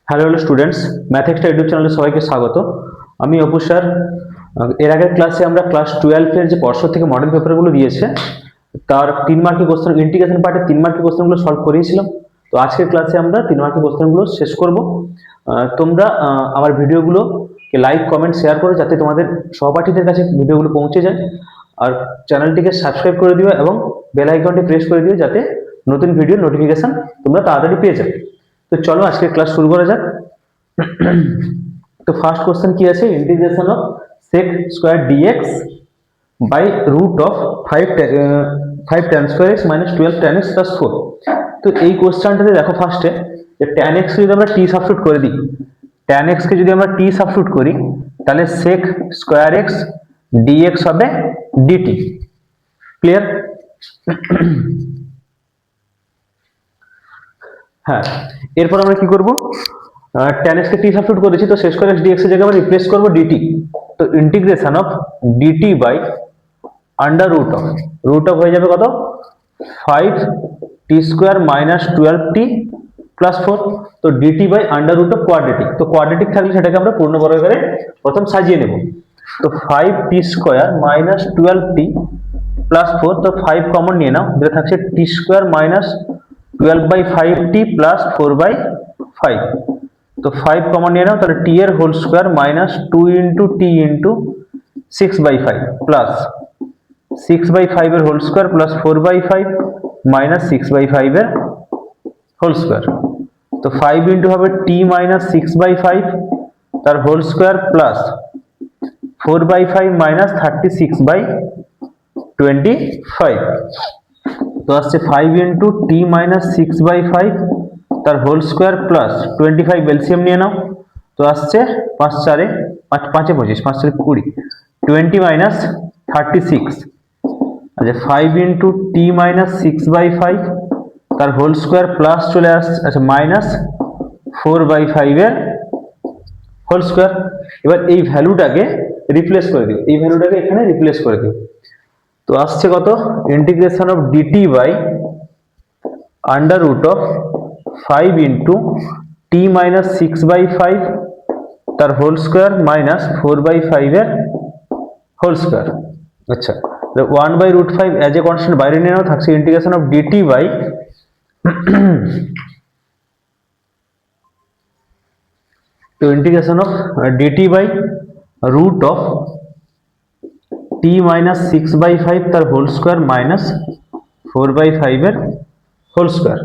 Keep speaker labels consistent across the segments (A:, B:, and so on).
A: Hello students, math extra YouTube চ্যানেলে সবাইকে স্বাগত। আমি অপু স্যার। এর আগের ক্লাসে আমরা ক্লাস 12 এর যে পর্ষদ থেকে মডেল পেপারগুলো দিয়েছে তার 3 মার্কের কোশ্চেন, ইন্টিগ্রেশন পার্টে 3 মার্কের কোশ্চেনগুলো সলভ করিয়েছিলাম। তো আজকের ক্লাসে আমরা 3 মার্কের কোশ্চেনগুলো শেষ করব। তোমরা আমার ভিডিওগুলোকে লাইক, কমেন্ট, শেয়ার করো যাতে তোমাদের সহপাঠীদের কাছে ভিডিওগুলো পৌঁছে যায়। আর চ্যানেলটিকে সাবস্ক্রাইব করে দিও এবং বেল আইকনটি প্রেস করে দিও যাতে নতুন ভিডিও নোটিফিকেশন তোমরা তাড়াতাড়ি পেয়ে যাও। তো চলো আজকে ক্লাস শুরু করা যাক। তো ফার্স্ট কোশ্চেন কি আছে, integration of sec square dx by root of 5 tan square x minus 12 tan x plus 4। তো এই কোশ্চেনটাতে দেখো ফার্স্টে যে tan x যদি আমরা t সাবস্টিটিউট করে দিই, tan x কে যদি আমরা t সাবস্টিটিউট করি তাহলে sec স্কয়ার x dx হবে dt। ক্লিয়ার? হ্যাঁ, এরপর আমরা কি করব, tan x কে t সাবস্টিটিউট করেছি তো শেষ করে x dx এর জায়গায় আমরা রিপ্লেস করব dt। তো integration of dt by under root of হয়ে যাবে কত, 5t square minus 12t plus 4। তো dt by under root of quadratic, তো কোয়াড্রেটিক থাকলে সেটাকে আমরা পূর্ণবর্গাকারে প্রথম সাজিয়ে নেব। তো 5t square minus 12t plus 4, তো 5 কমন নিয়ে নাও, যেটা থাকছে t square minus 12/5t plus 4/5। তো 5 কমন নিয়ে নাও, তাহলে t এর whole square minus 2 into t into 6/5 plus 6/5 এর হোল স্কয়ার প্লাস 4/5 মাইনাস 6/5 এর হোল স্কয়ার। তো 5 ইন্টু হবে t মাইনাস 6/5 তার হোল স্কয়ার প্লাস 4/5 মাইনাস 36/25। তো আসছে 5 ইন্টু t মাইনাস 6/5 তার হোল স্কয়ার প্লাস 25 এলসিএম নিয়ে নাও, তো আসছে 5 4 5 5 25 5 4 20 20 মাইনাস 36। আচ্ছা 5 ইন্টু t মাইনাস 6/5 তার হোল স্কয়ার প্লাস চলে আসছে, আচ্ছা মাইনাস 4/5 এর হোল স্কয়ার। এবার এই ভ্যালুটাকে রিপ্লেস করে দিও, এই ভ্যালুটাকে এখানে রিপ্লেস করে দিও। তো আসছে কত, integration of dt by under root of 5 into t minus 6/5 তার হোল স্কয়ার মাইনাস 4/5 এর হোল স্কয়ার। আচ্ছা 1/√5 এজ এ কনস্ট্যান্ট বাইরে নিয়ে নাও, থাকছে ইন্টিগ্রেশন অফ dt বাই তো integration of dt by root of t minus 6/5 তার হোল স্কয়ার মাইনাস 4/5 এর হোল স্কয়ার।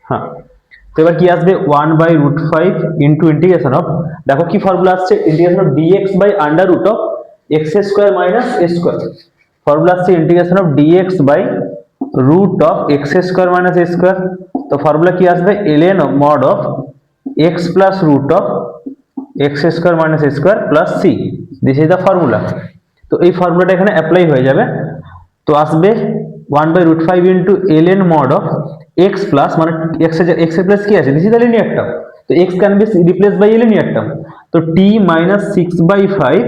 A: হ্যাঁ, তো এবার কি আসবে 1/√5 ইন্টু ইন্টিগ্রেশন অফ, দেখো কি ফর্মুলা আসছে, integration of dx by under root of x square minus a square. Formula আসছে integration of dx by root of x square minus a square. তো ফর্মুলা কি আসবে, ln mod of x plus root of x square minus a square plus c, this is the formula. তো এই ফর্মুলাটা এখানে apply হয়ে যাবে। তো আসবে 1/√5 into ln mod of x plus, মানে x এর প্লাস কি আছে, this is the linear term, তো x can be replace by linear term. তো t minus 6/5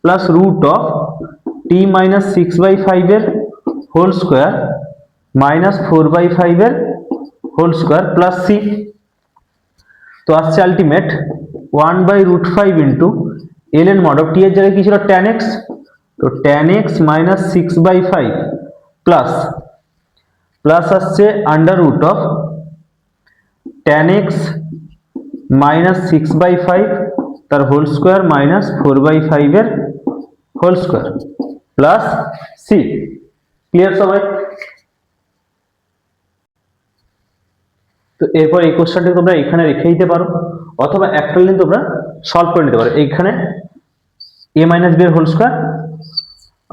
A: plus root of t minus 6/5 এর হোল স্কয়ার মাইনাস 4/5 এর হোল স্কয়ার প্লাস c। তো আসছে ultimate 1/√5 into ln mod of t এর জায়গায় কি ছিল tan x, তো tan x minus 6/5 plus plus আসছে under root of tan x minus 6/5 তার হোল স্কয়ার মাইনাস 4/5 এর whole square plus c। Clear সবাই? তো এরপর এই কোশ্চেনটি তোমরা এখানে রেখে দিতে পারো অথবা একটা লাইন তোমরা সলভ করে নিতে পারো। এইখানে a মাইনাস b এর হোল স্কয়ার,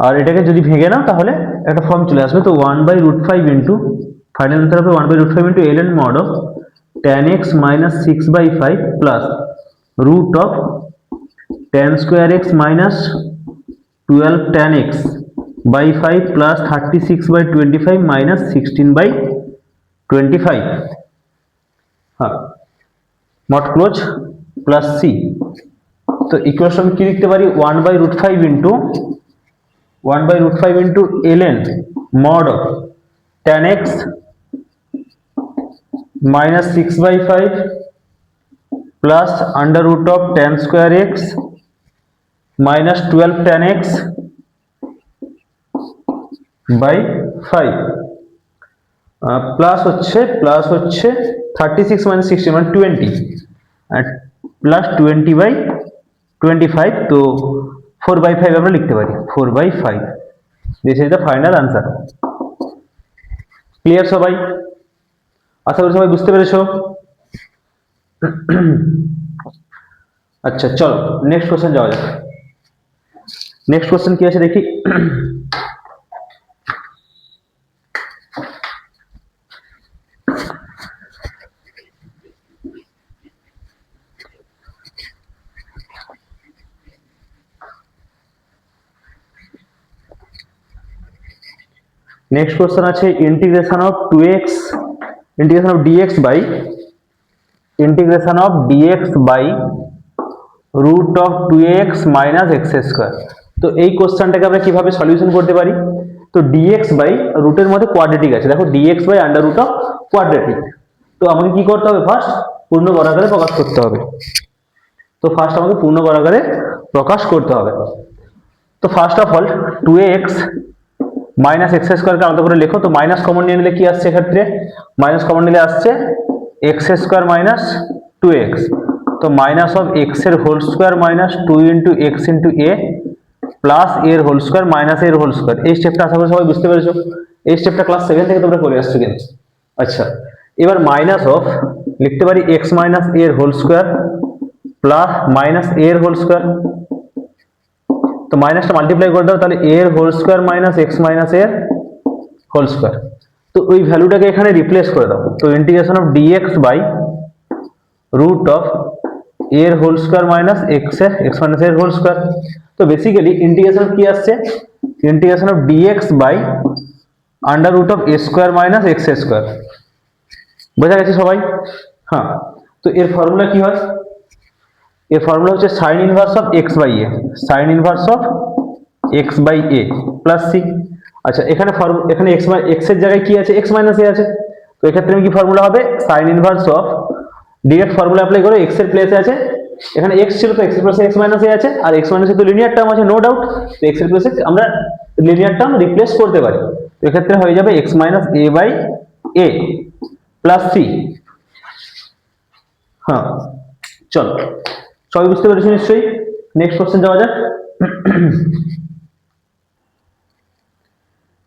A: আর এটাকে যদি ভেঙে নাও তাহলে একটা ফর্ম চলে আসবে। তো 1/√5 ইন্টু ফাইনাল আনসার হবে 1/√5 into ln mod of tan x minus 6/5 plus root of tan square x minus 12 tan x by 5 plus 36/25 minus 16/25। হ্যাঁ, মড ক্লোজ প্লাস c। তো ইকুয়েশন কি লিখতে পারি, 1/√5 into ln mod of tan x minus 6/5 plus under root of tan square x minus 12 tan x by 5 plus হচ্ছে 36 minus 16 মানে 20 আর plus 20/25, তো 4/5 আমরা লিখতে পারি 4/5। This is the final answer. Clear সবাই? আশা করি সবাই বুঝতে পেরেছো। আচ্ছা চলো নেক্সট কোশ্চেন যাওয়া যাক। নেক্সট কোশ্চেন কি আছে দেখি। নেক্সট কোশ্চেন আছে integration of 2x integration of dx by root of 2x minus x square. তো এই কোশ্চেনটাকে আমরা কিভাবে সলিউশন করতে পারি? তো dx বাই রুটের মধ্যে কোয়াড্রেটিক আছে, দেখো dx by under root of quadratic. তো আমাকে কি করতে হবে? ফার্স্ট পূর্ণ বর্গাকারে প্রকাশ করতে হবে। তো ফার্স্ট আমাকে পূর্ণ বর্গাকারে প্রকাশ করতে হবে। তো first of all 2x minus x স্কোয়ারকে আলাদা করে লেখো। তো মাইনাস কমন নিয়ে নিলে কি আসছে এক্ষেত্রে? মাইনাস কমন নিলে আসছে এক্স স্কোয়ার মাইনাস 2x। তো মাইনাস অফ এক্স এর whole square minus 2 into x into a plus এর হোল স্কোয়ার মাইনাস এর হোল স্কোয়ার। এই স্টেপটা আশা করি সবাই বুঝতে পেরেছো। এই স্টেপটা ক্লাস 7 থেকে তোমরা করে আসছো কিন্তু। আচ্ছা এবার মাইনাস অফ লিখতে পারি এক্স মাইনাস এর হোল স্কোয়ার প্লাস মাইনাস এর হোল স্কোয়ার। তো মাইনাসটা মাল্টিপ্লাই করে দাও, তাহলে এর whole square minus x minus এর হোল স্কোয়ার। তো ওই ভ্যালুটাকে এখানে রিপ্লেস করে দাও। তো integration of dx by root of এর whole square minus x minus এর হোল স্কোয়ার। তো বেসিক্যালি ইন্টিগ্রেশন কি আসছে? Integration of dx by under root of a square minus x square. বোঝা গেছে সবাই? হ্যাঁ। তো এর ফর্মুলা কি হয়? এর ফর্মুলা হচ্ছে sine inverse of x by a, sine inverse of x by a plus C. আচ্ছা এখানে এক্স এর জায়গায় কি আছে? এক্স মাইনাস এ আছে। তো এক্ষেত্রে কি ফর্মুলা হবে? Sign inverse of direct formula apply করো, এক্স এর প্লেসে আছে, এখানে এক্স ছিল তো এক্স এর প্লেসে এক্স মাইনাস এ আছে, আর এক্স মাইনাস এ তো লিনিয়ার টার্ম আছে নো ডাউট। তো এক্স এর প্লেসে আমরা লিনিয়ার টার্ম রিপ্লেস করতে পারি। তো এক্ষেত্রে হয়ে যাবে x minus a by a plus c. হ্যাঁ চলো সবাই বুঝতে পেরেছো নিশ্চয়ই। নেক্সট কোশ্চেন যাওয়া যাক।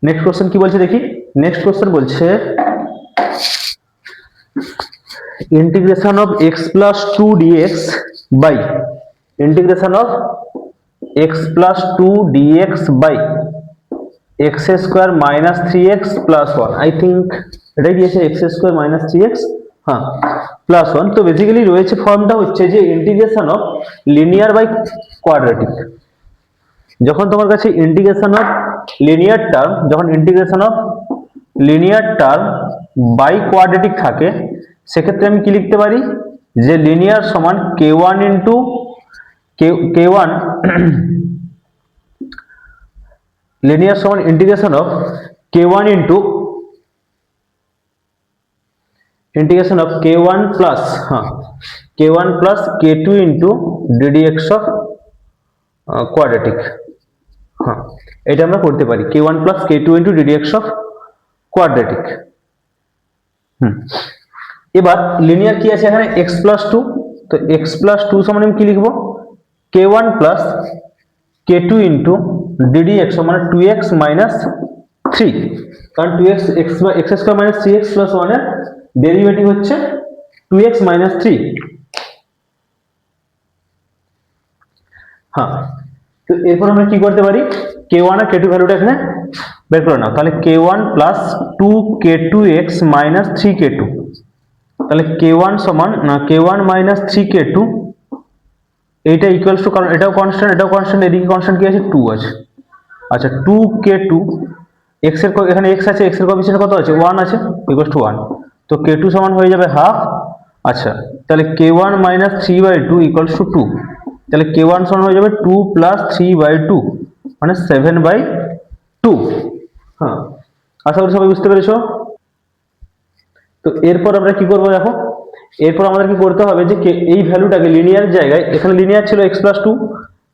A: নেক্সট কোশ্চেন কি বলছে দেখি। নেক্সট কোশ্চেন বলছে integration of x plus 2 dx by integration of x plus 2 dx by x square minus 3x plus 1। I think এটাই দিয়েছে এক্স স্কোয়ার মাইনাস 3x, হ্যাঁ প্লাস 1। তো বেসিক্যালি রয়েছে ফর্মটা হচ্ছে যে integration of linear by quadratic. যখন তোমার কাছে ইন্টিগ্রেশন অফ লিনিয়ার টার্ম, যখন integration of linear term by quadratic থাকে, সেক্ষেত্রে আমি কি লিখতে পারি? যে লিনিয়ার সমান k1 ইন্টু k1 লিনিয়ার সমান integration of k1 into integration of k1 plus k1 plus k2 into ddx of quadratic. হ্যাঁ এটা আমরা করতে পারি k1 plus k2 into ddx of quadratic. এবার লিনিয়ার কি আছে এখানে x প্লাস 2। তো x প্লাস 2 সমান আমি কি লিখবো? k1 plus k2 into ddx মানে 2x মাইনাস 3, কারণ 2x x square minus 3x plus 1 এর ডেরিভেটিভ হচ্ছে 2x মাইনাস 3। হ্যাঁ তো এরপর আমরা কি করতে পারি? k1 আর k2 ভ্যালুটা এখানে বের করে নাও। তাহলে k1 plus 2k2x minus 3k2, তাহলে k1 সমান k1 মাইনাস 3k2, এইটা ইকুয়ালস টু, কারণ এটাও কনস্ট্যান্ট এদিকে কনস্ট্যান্ট কি আছে? 2 আছে। আচ্ছা 2k2 x এর এখানে x আছে, x এর কোএফিসিয়েন্ট কত আছে? 1 আছে, ইকুয়ালস টু 1। তো k2 সমান হয়ে যাবে হাফ। আচ্ছা তাহলে k1 মাইনাস 3/2 ইকুয়ালস টু 2, তাহলে k1 সমান হয়ে যাবে 2 প্লাস 3/2 মানে 7/2। হ্যাঁ আশা করি সবাই বুঝতে পেরেছো। তো এরপর আমরা কি করব? দেখো এরপর আমাদের কি করতে হবে যে এই ভ্যালুটাকে লিনিয়ার জায়গায়, এখানে লিনিয়ার ছিল x+2,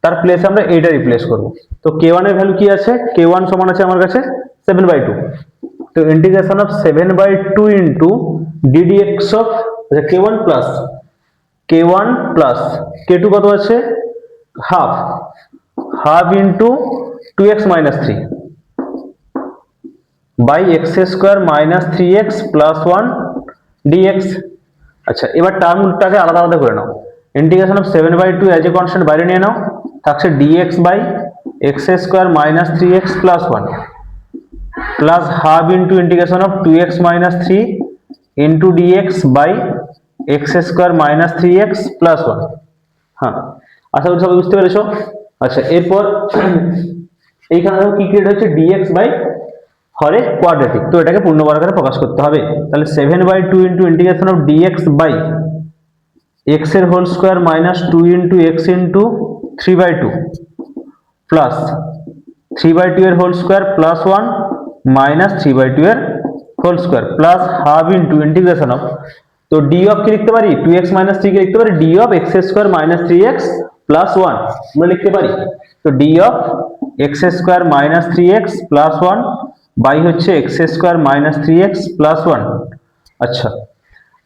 A: তার প্লেসে আমরা এইটা রিপ্লেস করব। তো k1 এর ভ্যালু কি আছে, k1 সমান আছে আমার কাছে 7/2। তো integration of 7/2 into ddx of k1 plus k2 কত আছে half, half into 2x minus 3 by x square minus 3x plus 1 dx। আচ্ছা, এবার টার্মটাকে আলাদা আলাদা করে নাও। Integration of 7/2 as a constant বাইরে নিয়ে নাও, থাকছে dx by x square minus 3x plus 1 plus half into integration of 2x minus 3 into dx by x square minus 3x plus 1। হ্যাঁ, আশা করি সবাই বুঝতে পেরেছো। আচ্ছা, এরপর এইখানে দেখো কি ক্রিয়েট হচ্ছে, dx বাই হরে কোয়াড্রেটিক, তো এটাকে পূর্ণবর্গ আকারে প্রকাশ করতে হবে। তাহলে 7/2 into integration of dx by x এর whole square minus 2 into x into 3/2 plus 3/2 এর হোল স্কোয়ার প্লাস 1 মাইনাস 3/2 এর whole square plus half into integration of, তো d অফ কি লিখতে পারি, 2x মাইনাস 3 কে লিখতে পারি d of x square minus 3x plus 1 আমরা লিখতে পারি। তো d of x square minus 3x plus 1 by হচ্ছে x square minus 3x plus 1। আচ্ছা,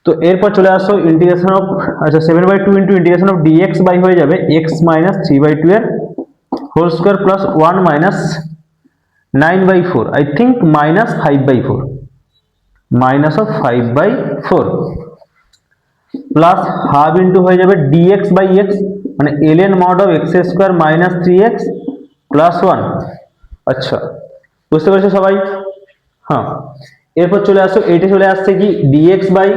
A: তো এরপর চলে আসো ইন্টিগ্রেশন অফ, আচ্ছা 7/2 into integration of dx by হয়ে যাবে x মাইনাস 3/2 এর whole square plus 1 minus 9/4, I think minus 5/4, minus of 5/4 plus half into হয়ে যাবে dx বাই x, মানে ln mod of x square minus 3x plus 1। আচ্ছা, বুঝতে পেরেছো সবাই? হ্যাঁ, এরপর চলে আসো, এইটা চলে আসছে কি dx by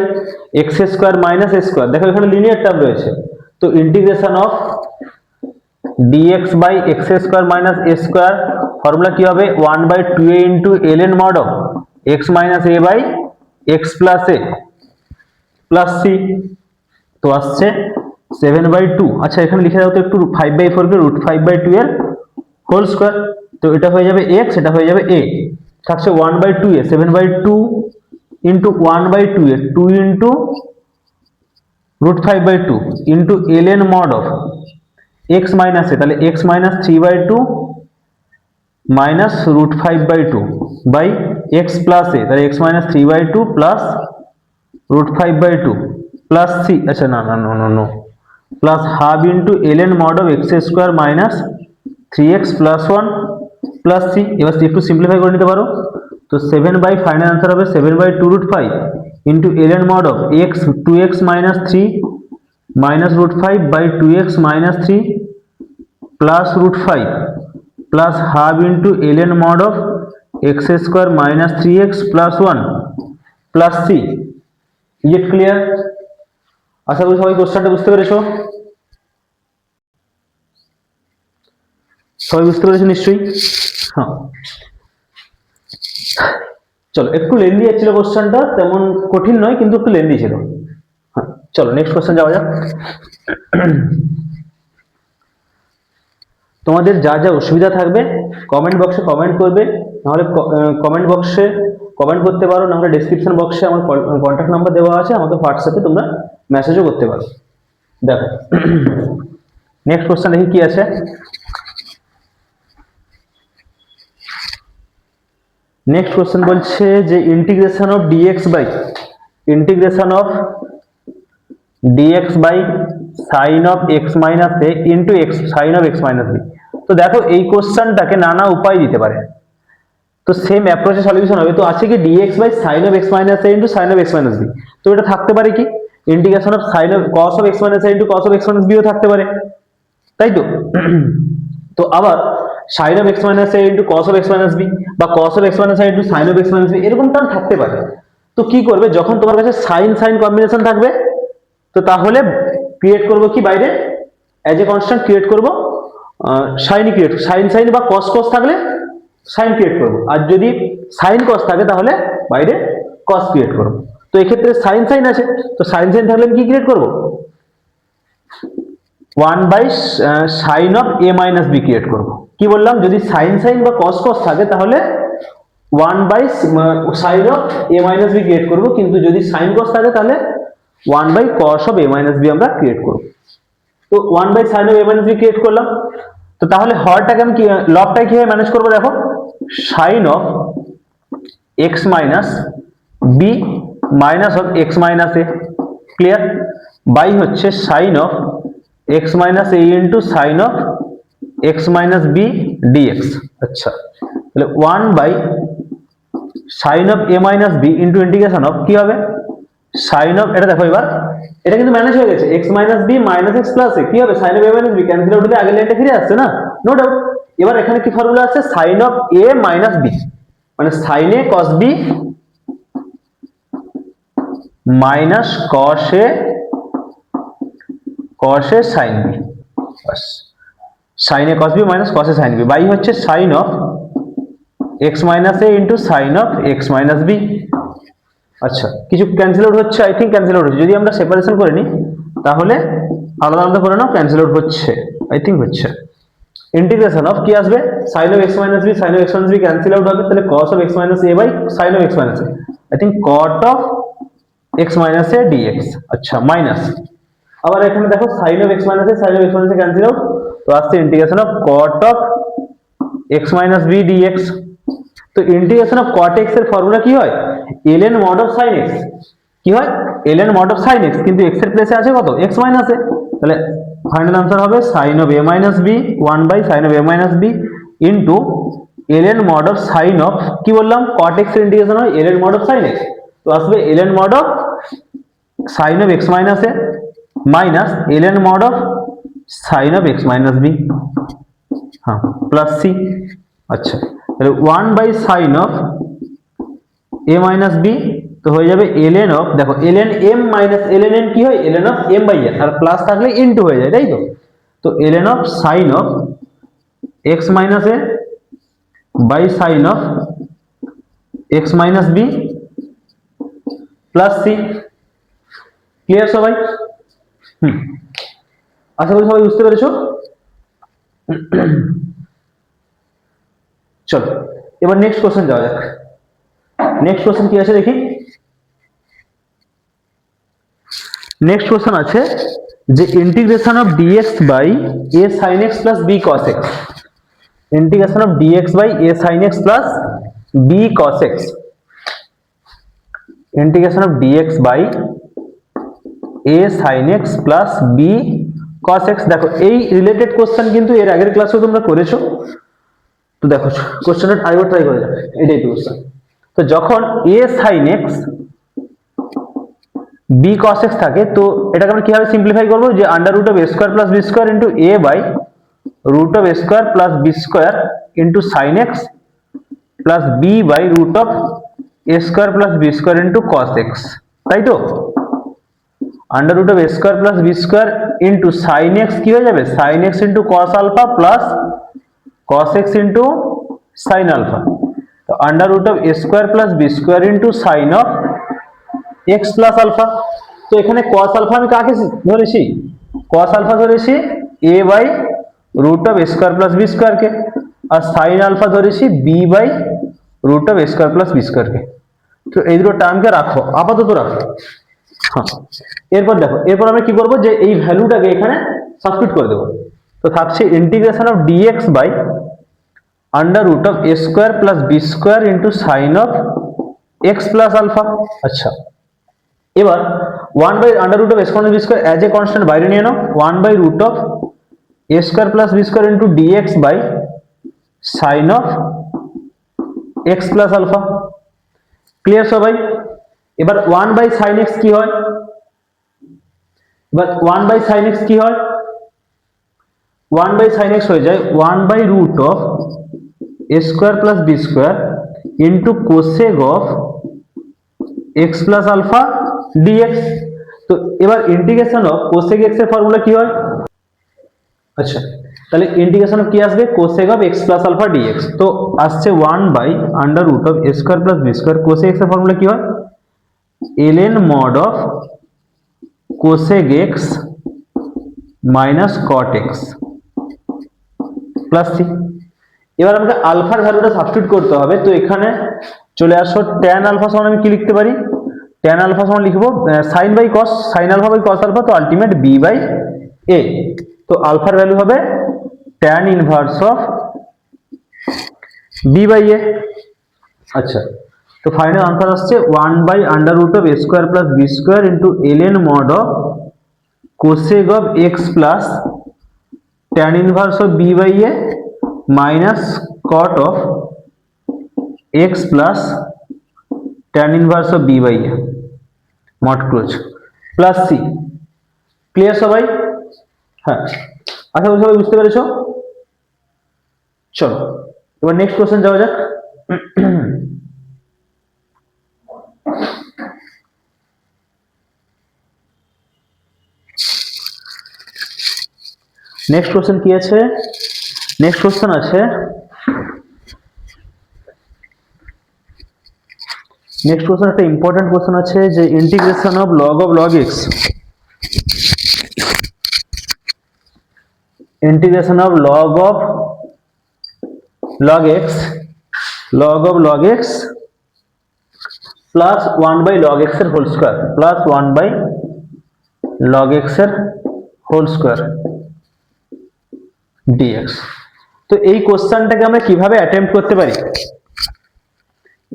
A: x square minus a square, দেখো এখানে লিনিয়ার টার্ম রয়েছে, তো integration of dx by x square minus a square formula কি হবে, 1/2a into ln mod of x minus a by x plus a plus c, তো আসছে 7/2। আচ্ছা, এখানে লিখে দাও তো একটু 5/4 কে √5/2 এর হোল স্কোয়ার, তো এটা হয়ে যাবে x, এটা হয়ে যাবে a, থাকছে 1/2a, 7/2 into 1/2a 2 into √5/2 into ln mod of x minus a, তাহলে x minus 3/2 minus √5/2 by x plus a, তাহলে x minus 3/2 plus √5/2 plus C, আচ্ছা না না no no no, plus half into ln mod of x square minus 3x plus 1 plus C. এবার একটু simplify করে নিতে পারো, তো 7 ফাইনাল আনসার হবে 7/2 √5 into ln mod of x 2x minus 3 minus √5 by 2x minus 3 plus √5 plus half into ln mod of x square minus 3x plus 1 plus c. It clear? আশা করি সবাই কোশ্চেনটা বুঝতে পেরেছো, সবাই বুঝতে পেরেছো নিশ্চয়ই। হ্যাঁ, চলো, একটু লেন্দি ছিল কোশ্চেনটা, তেমন কঠিন নয় কিন্তু একটু লেন্দি ছিল। হ্যাঁ, চলো নেক্সট কোশ্চেন যাওয়া যাক। তোমাদের যা যা অসুবিধা থাকবে কমেন্ট বক্সে কমেন্ট করবে, নাহলে কমেন্ট বক্সে কমেন্ট করতে পারো, নাহলে ডেসক্রিপশন বক্সে আমার কন্ট্যাক্ট নাম্বার দেওয়া আছে, আমাকে হোয়াটসঅ্যাপে তোমরা মেসেজও করতে পারো। দেখো নেক্সট কোশ্চেন দেখি কি আছে। নেক্সট কোশ্চেন বলছে যে integration of dx by sine of x minus a into x sine of x minus b. তো দেখো এই কোশ্চেনটাকে নানা উপায় দিতে পারে, তো সেম অ্যাপ্রোচে সলিউশন হবে। তো আছে কি dx by sine of x minus a into sine of x minus b, তো এটা থাকতে পারে কি integration of sine of cos of x minus a into cos of x minus বিও থাকতে পারে, তাই তো? তো আবার sine of x minus a into cos of x minus b বা cos of x minus a into sine of x minus b, এরকম term থাকতে পারে। তো কি করবে, যখন তোমার কাছে সাইন সাইন কম্বিনেশন থাকবে, তো তাহলে ক্রিয়েট করব কি বাইরে এজ এ কনস্ট্যান্ট ক্রিয়েট করব সাইনই ক্রিয়েট, সাইন সাইন বা কস কস থাকলে সাইন ক্রিয়েট করব, আর যদি সাইন কস থাকে তাহলে বাইরে কস ক্রিয়েট করব। তো এক্ষেত্রে সাইন সাইন আছে, তো সাইন সাইন থাকলে আমি কি ক্রিয়েট করব, 1/sin of a minus b create করব। কি বললাম, যদি সাইন সাইন বা কস কস থাকে তাহলে 1/sin of a minus b create করব, কিন্তু যদি সাইন কস থাকে তাহলে 1/cos of a minus b আমরা ক্রিয়েট করব। তো 1/sin of a minus b create করলাম। তো তাহলে হরটাকে আমি কি লবটাকে কিভাবে ম্যানেজ করবো দেখো, sin of x minus b minus of x minus a, clear, by হচ্ছে sin of x minus a into sine of x minus b dx. আচ্ছা, তাহলে 1/sin of a minus b into integration of কি হবে sine of, এটা দেখো এবার এটা কিন্তু ম্যানেজ হয়ে গেছে, x minus b minus x plus a, কি হবে sine of a minus b, cancel out হলে আগের লাইনটা ফিরে আসছে না, নো ডাউট। এবার এখানে কি ফর্মুলা আছে, sine of a minus b মানে sine a cos b minus cos a sine b, বাস, sine a cos b minus cos a sine b by হচ্ছে sine of x minus a into sine of x minus b. আচ্ছা, কিছু cancel out হচ্ছে, I think cancel out হচ্ছে, যদি আমরা separation করে নিই তাহলে আলাদা আলাদা করে নাও, ক্যান্সেল আউট হচ্ছে, আই থিঙ্ক হচ্ছে। ইন্টিগ্রেশন অফ কি আসবে, sine of x minus b, sine of x minus b cancel out হবে, তাহলে cos of x minus a by sine of x minus a, I think cot of x minus a dx. আচ্ছা, minus, আবার এখানে দেখো sine of x minus a, sine of x minus a cancel out, তো আসছে integration of caught of x minus b dx. তো integration of cot x এর formula কি হয়, ln mod of sin x, কি হয় ln mod of sin x, কিন্তু x এর প্লেসে আছে কত x মাইনাস এ, তাহলে ফাইনাল आंसर হবে sin of a minus b 1/sin of a minus b into ln mod of sin of কি বললাম cot x এর ইন্টিগ্রেশন হয় ln mod of sin x, তো আসবে ln mod of sin of x minus a minus ln mod of sin of x minus b, হ্যাঁ, plus c। আচ্ছা, তাহলে 1/sin of a minus b, তো হয়ে যাবে ln অফ, দেখো ln m minus ln n কি হয় ln of m by n, আর প্লাস থাকলে ইনটু হয়ে যায়, তাই তো। তো ln of sin of x minus a by sin of x minus b plus c, clear সবাই? আশা করি সবাই বুঝতে পেরেছো। চলো এবার নেক্সট কোশ্চেন যাওয়া যাক। নেক্সট কোশ্চেন কি আছে দেখি। নেক্সট কোশ্চেন আছে যে integration of dx by a sin x plus b cos x, integration of dx by a sin x plus b cos x, integration of dx by a sin x plus b cos x। দেখো এই related question কিন্তু এর আগের ক্লাসেও তোমরা করেছো, তো দেখো কোশ্চেনটা আরেকবার ট্রাই করে যাবে, এটাই তো কোশ্চেন। তো যখন a sin x b cos x থাকে, তো এটাকে আমরা কিভাবে সিম্পলিফাই করব, যে under root of a square plus b square into a by root of a square plus b square into sin x plus b by root of a square plus b square into cos x, তাই তো। Under root of a square plus b square into sin x কি হয়ে যাবে sin x into cos alpha plus cos x into sin alpha, তো under root of a square plus b square into sin of x plus alpha. তো এখানে cos alpha আমি কাকে ধরেছি, cos alpha ধরেছি a by root of a square plus b square কে, আর sin alpha ধরেছি b by root of a square plus b square কে। তো এই দুটো টার্মকে রাখো, আপাতত রাখো। হ্যাঁ, এরপর দেখো, এরপর আমরা কি করব, যে এই ভ্যালুটাকে এখানে সাবস্টিটিউট করে দেব। তো থাকছে integration of dx by under root of a square plus b square into sin of x plus alpha. আচ্ছা, এবার 1 by under root of a square b square as a constant বাইরে নিয়ে নাও, 1 by root of a square plus b square into dx by sin of x plus alpha, clear সবাই? এবার 1 by sin x কি হয়, এবার 1 by sin x কি হয়, 1 বাই sin x হয়ে যায় 1 by root of a square plus b square into cosec of x plus alpha dx। তো এবার ইন্টিগ্রেশন অফ কোসেক x এর ফর্মুলা কি হয়, আচ্ছা তাহলে ইন্টিগ্রেশন অফ কি আসবে cosec of x plus alpha dx, তো আসছে 1 by under root of a square plus b square, cosec x এর ফর্মুলা কি হয় ln mod of cosec x minus cot x plus c। এবার আমাকে আলফার ভ্যালুটা সাবস্টিটিউট করতে হবে, তো এখানে চলে আসো tan আলফা সমান আমি কি লিখতে পারি tan আলফা সমান লিখবো sin by cos, sin alpha by cos alpha, তো আলটিমেট b বাই a। তো আলফার ভ্যালু হবে tan inverse of b by a। আচ্ছা, তো ফাইনাল আনসার আসছে 1 by under root of a square plus b square into ln mod of cosec of x plus tan inverse of b by a minus cot of x plus tan inverse of b by a mod close plus c। Clear সবাই? হ্যাঁ, আশা করি সবাই বুঝতে পেরেছো। চলো এবার next question যাওয়া যাক। নেক্সট কোশ্চেন কি আছে? নেক্সট কোশ্চেন আছে, নেক্সট কোশ্চেন একটা ইম্পর্টেন্ট কোশ্চেন আছে যে integration of log x, integration of log x plus 1 by log x এর whole square plus 1 by log x এর হোল স্কয়ার dx। তো এই কোশ্চেনটাকে আমরা কিভাবে অ্যাটেম্প্ট করতে পারি?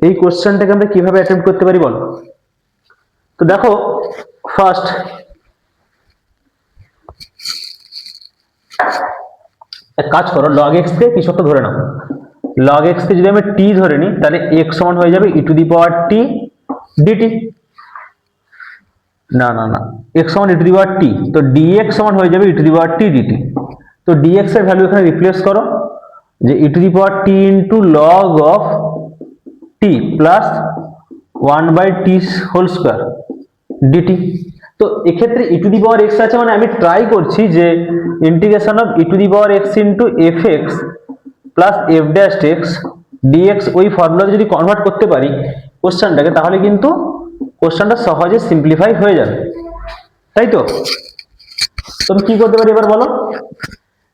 A: এই কোশ্চেনটাকে আমরা কিভাবে অ্যাটেম্প্ট করতে পারি বলো? তো দেখো, ফার্স্ট এক কাজ করো, log x কে কিছু একটা ধরে নাও। log x কে যদি আমি t ধরে নিই তাহলে x সমান হয়ে যাবে e to the power t dt। না না না, x সমান e to the power t, তো dx সমান হয়ে যাবে e to the power t dt। তো dx এর ভ্যালু এখানে রিপ্লেস করো যে e to the power t into log of t plus 1 by t whole square dt। তো এক্ষেত্রে e to the power x আছে মানে আমি ট্রাই করছি যে integration of e to the power x into fx plus f dash x dx ওই formula যদি convert করতে পারি কোশ্চেনটাকে, তাহলে কিন্তু কোশ্চেনটা সহজে সিম্পলিফাই হয়ে যাবে, তাই তো? তুমি কি করতে পারি এবার বলো?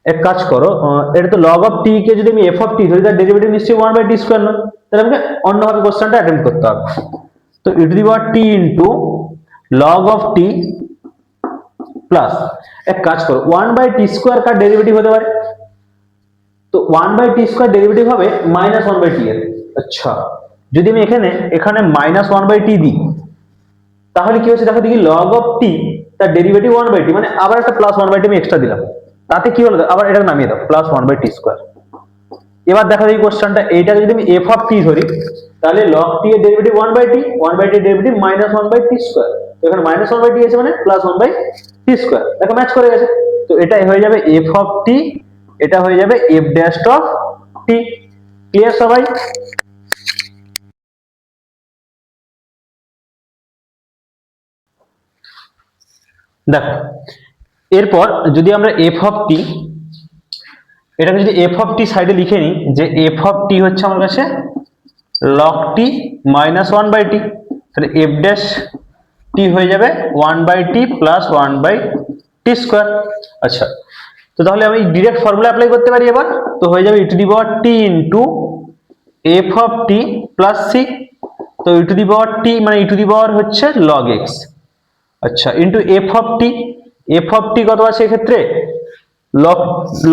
A: এক কাজ করো, এটা তো log অফ t কে যদি আমি f অফ t ধরি তার ডেরিভেটিভ নিশ্চয়ই 1 বাই t স্কয়ার না, তাহলে আমাকে অন্যভাবে কোশ্চেনটা অ্যাটেম্প্ট করতে হবে। তো e to the power t into log of t plus, এক কাজ করো 1 বাই t স্কয়ার কার ডেরিভেটিভ হতে পারে? তো 1 বাই t স্কয়ার ডেরিভেটিভ হবে মাইনাস 1 বাই t এর। আচ্ছা, যদি আমি এখানে মাইনাস 1 বাই t দিই তাহলে কি হচ্ছে দেখো দেখি, log অফ t তার ডেরিভেটিভ 1 বাই t, মানে আবার একটা প্লাস 1 বাই t আমি এক্সট্রা দিলাম, তাতে কি হলো আবার এটা নামিয়ে দাও প্লাস 1 বাই t স্কয়ার। এবার দেখো এই কোশ্চেনটা, এইটাকে যদি আমি f অফ t ধরি তাহলে log t এর derivative 1 by t, 1 by t এর derivative minus 1 by t square. তো এখানে মাইনাস 1 বাই t আছে মানে প্লাস 1 বাই t স্কয়ার, দেখো ম্যাচ করে গেছে। তো এটাই হয়ে যাবে f অফ t, এটা হয়ে যাবে f dash of t। Clear সবাই? দেখো এরপর যদি আমরা f অফ t, এটাকে যদি f অফ t সাইডে লিখে নিই যে f অফ t হচ্ছে আমার কাছে log t minus 1 by t, তাহলে f ড্যাশ t হয়ে যাবে 1 by t plus 1 by t square. আচ্ছা, তো তাহলে আমি ডাইরেক্ট ফর্মুলা অ্যাপ্লাই করতে পারি এবার, তো হয়ে যাবে e to the power t into f of t plus c। তো e to the power t মানে e টু দি পাওয়ার হচ্ছে log x, আচ্ছা, into f of t, f of t কত আছে এক্ষেত্রে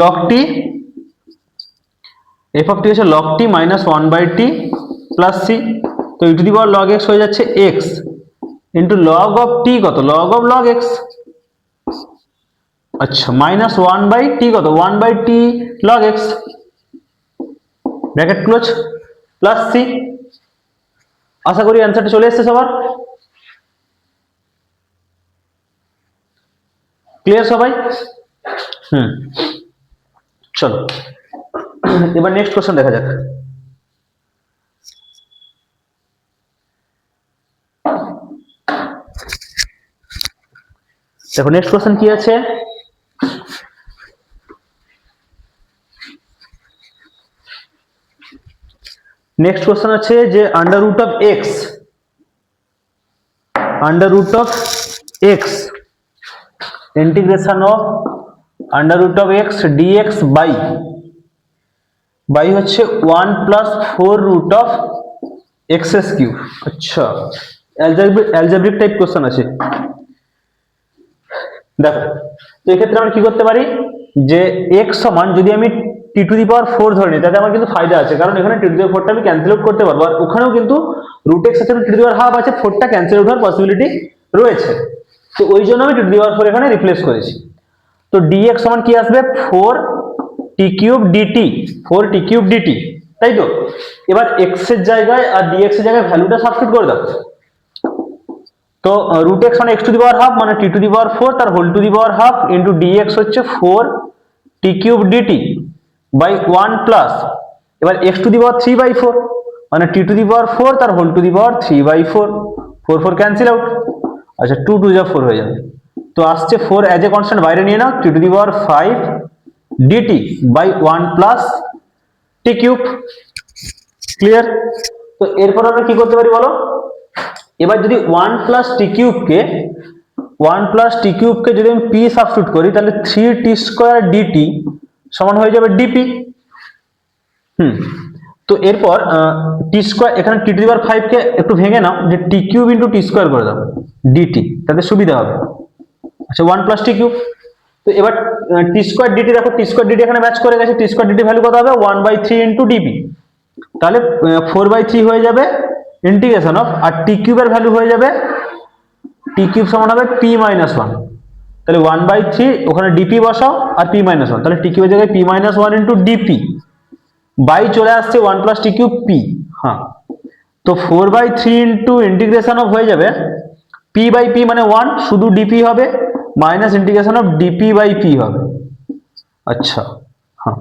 A: log t, f of t হচ্ছে log t minus 1 by t plus c। তো e to the power log x হয়ে যাচ্ছে x into log of t কত, log of log x, আচ্ছা, minus 1 by t কত, 1 by t log x bracket close plus c। আশা করি অ্যান্সারটা চলে এসেছে সবার। ক্লিয়ার সবাই? চলো এবার নেক্সট কোশ্চেন দেখা যাক। দেখো নেক্সট কোশ্চেন কি আছে, নেক্সট কোশ্চেন আছে যে under root of x, under root of x integration of under root of x dx by হচ্ছে 1 plus 4 root of x cube. আচ্ছা, অ্যালজেব্রিক টাইপ কোশ্চেন আছে। দেখো, তো এক্ষেত্রে আমরা কি করতে পারি, যে x সমান যদি আমি t⁴ ধরে নিই, তাতে আমার কিন্তু ফায়দা আছে, কারণ এখানে t⁴ টা আমি ক্যান্সেল আউট করতে পারবো, আর ওখানেও কিন্তু √x আছে, t⁴ আছে, 4টা ক্যান্সেল আউট হওয়ার পসিবিলিটি রয়েছে। তো ওই জন্য আমি t⁴ এখানে রিপ্লেস করেছি। তো dx সমান কি আসবে, 4t³ dt, 4t³ dt, তাই তো? এবার x এর জায়গায় আর dx এর জায়গায় ভ্যালুটা সাবস্টিটিউট করে দাও। তো √x মানে x⁴ মানে t⁴ তার whole to the power half into dx হচ্ছে 4t³ dt বাই 1 প্লাস, এবার x⁴/4 মানে t⁴ তার whole to the power 3/4, 4 4 cancel out, আচ্ছা 2 2 যা 4 হয়ে যাবে। তো আসছে 4 অ্যাজ এ কনস্ট্যান্ট বাইরে নিয়ে নাও, t⁵ dt by 1 plus t³। Clear? তো এরপর আমরা কি করতে পারি বলো, এবার যদি 1 প্লাস t³ কে যদি আমি p সাবস্টিটিউট করি, তাহলে 3t² dt সমান হয়ে যাবে dp। তো এরপর t² এখানে t⁵ কে একটু ভেঙে নাও, যে t³ ইন্টু t² করে দাও dt, তাতে সুবিধা হবে। আচ্ছা 1 প্লাস t³। তো এবার t² dt, দেখো t² dt এখানে ম্যাচ করে গেছে, t² dt ভ্যালু কত হবে, 1/3 ইন্টু dp, তাহলে 4/3 হয়ে যাবে ইন্টিগ্রেশন অফ, আর t³ এর ভ্যালু হয়ে যাবে, t³ সমান হবে p-1, তাহলে 1/3 ওখানে dp বসাও আর p-1, তাহলে t³ এর জায়গায় p-1 ইন্টু dp বাই চলে আসছে 1 প্লাস t³ p। হ্যাঁ, তো 4/3 ইন্টু ইন্টিগ্রেশন অফ হয়ে যাবে p/p মানে 1, শুধু dp হবে, মাইনাস ইন্টিগ্রেশন অফ dp/p হবে। আচ্ছা হ্যাঁ,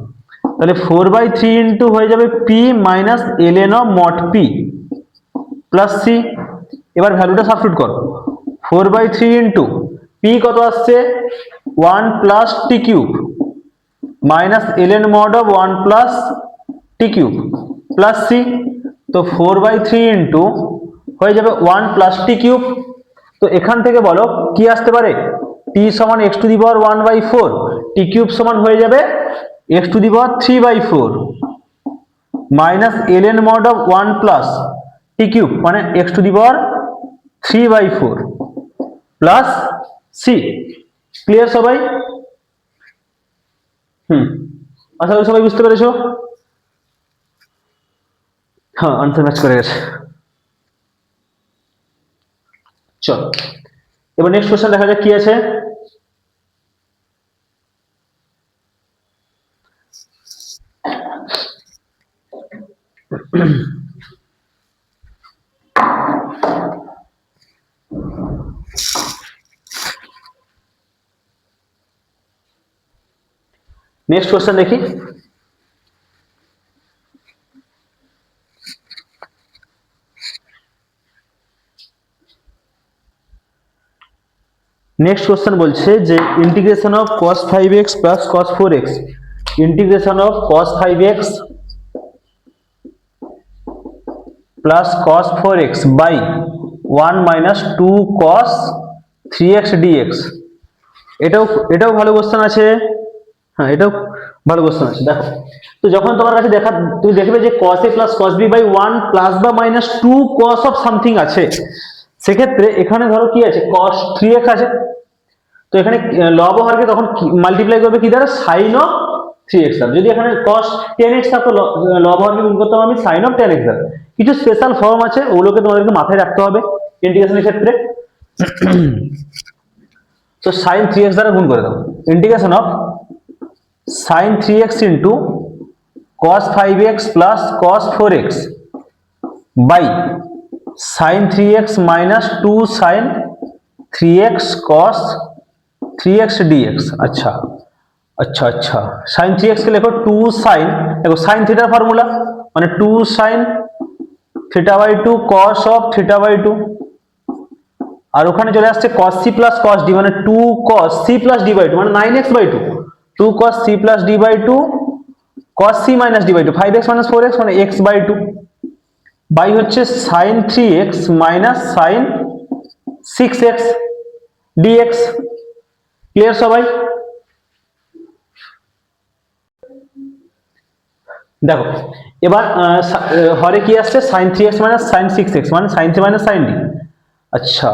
A: তাহলে 4/3 ইন্টু হয়ে যাবে p minus ln of mod p plus c। এবার ভ্যালুটা সাবস্টিটিউট করো, 4/3 ইন্টু p কত আসছে, 1 plus t³ minus ln mod of 1 plus t³ plus c। তো 4/3 ইন্টু হয়ে যাবে 1 প্লাস t³। তো এখান থেকে বলো কি আসতে পারে, t সমান x⁴ t³ সমান হয়ে যাবে x⁴ minus ln mod of 1 plus t³ মানে x⁴ প্লাস c। ক্লিয়ার সবাই? আশা করি সবাই বুঝতে পেরেছো। হ্যাঁ, আনসার ম্যাচ করে গেছে। চল এবার নেক্সট কোশ্চেন দেখা যাক কি আছে। নেক্সট কোশ্চেন দেখি। নেক্সট কোশ্চেন বলছে যে integration of cos 5x plus cos 4x, integration of cos 5x plus cos 4x by 1 minus 2 cos 3x dx। এটাও ভালো কোশ্চেন আছে। হ্যাঁ, এটাও ভালো কোশ্চেন আছে। দেখো, তো যখন তোমার কাছে তুমি দেখবে যে cos a plus cos b by 1 plus বা মাইনাস 2 cos অফ সামথিং আছে, সেক্ষেত্রে এখানে ধরো কি আছে, cos 3x আছে, তো এখানে লবহরকে তখন মাল্টিপ্লাই করবে কি দ্বারা, sin অফ 3x দ্বারা। যদি এখানে cos 10x থাকতো, লবহরকে গুণ করতাম আমি sin অফ 10x দ্বারা। কিছু স্পেশাল ফর্ম আছে, ওগুলোকে তোমাদেরকে মাথায় রাখতে হবে ইন্টিগ্রেশনের ক্ষেত্রে। তো sin 3x দ্বারা গুণ করে দাও, integration of sin 3x into cos 5x plus cos 4x by sin 3x minus 2 sin 3x cos 3x dx। আচ্ছা আচ্ছা আচ্ছা, sin 3x কে লেখো 2 sin, দেখো sin থিটার ফর্মুলা মানে 2 sin θ/2 cos অফ θ/2, আর ওখানে চলে আসছে cos c plus cos d মানে 2 cos c প্লাস d/2 মানে 9x/2, 2 cos c plus d/2 cos c minus d/2, 5x minus 4x মানে x/2 বাই হচ্ছে sin 3x minus sin 6x dx। Clear সবাই? দেখো এবার হরে কি আসছে, sin 3x minus sin 6x মানে sin 3 মাইনাস sin d, আচ্ছা,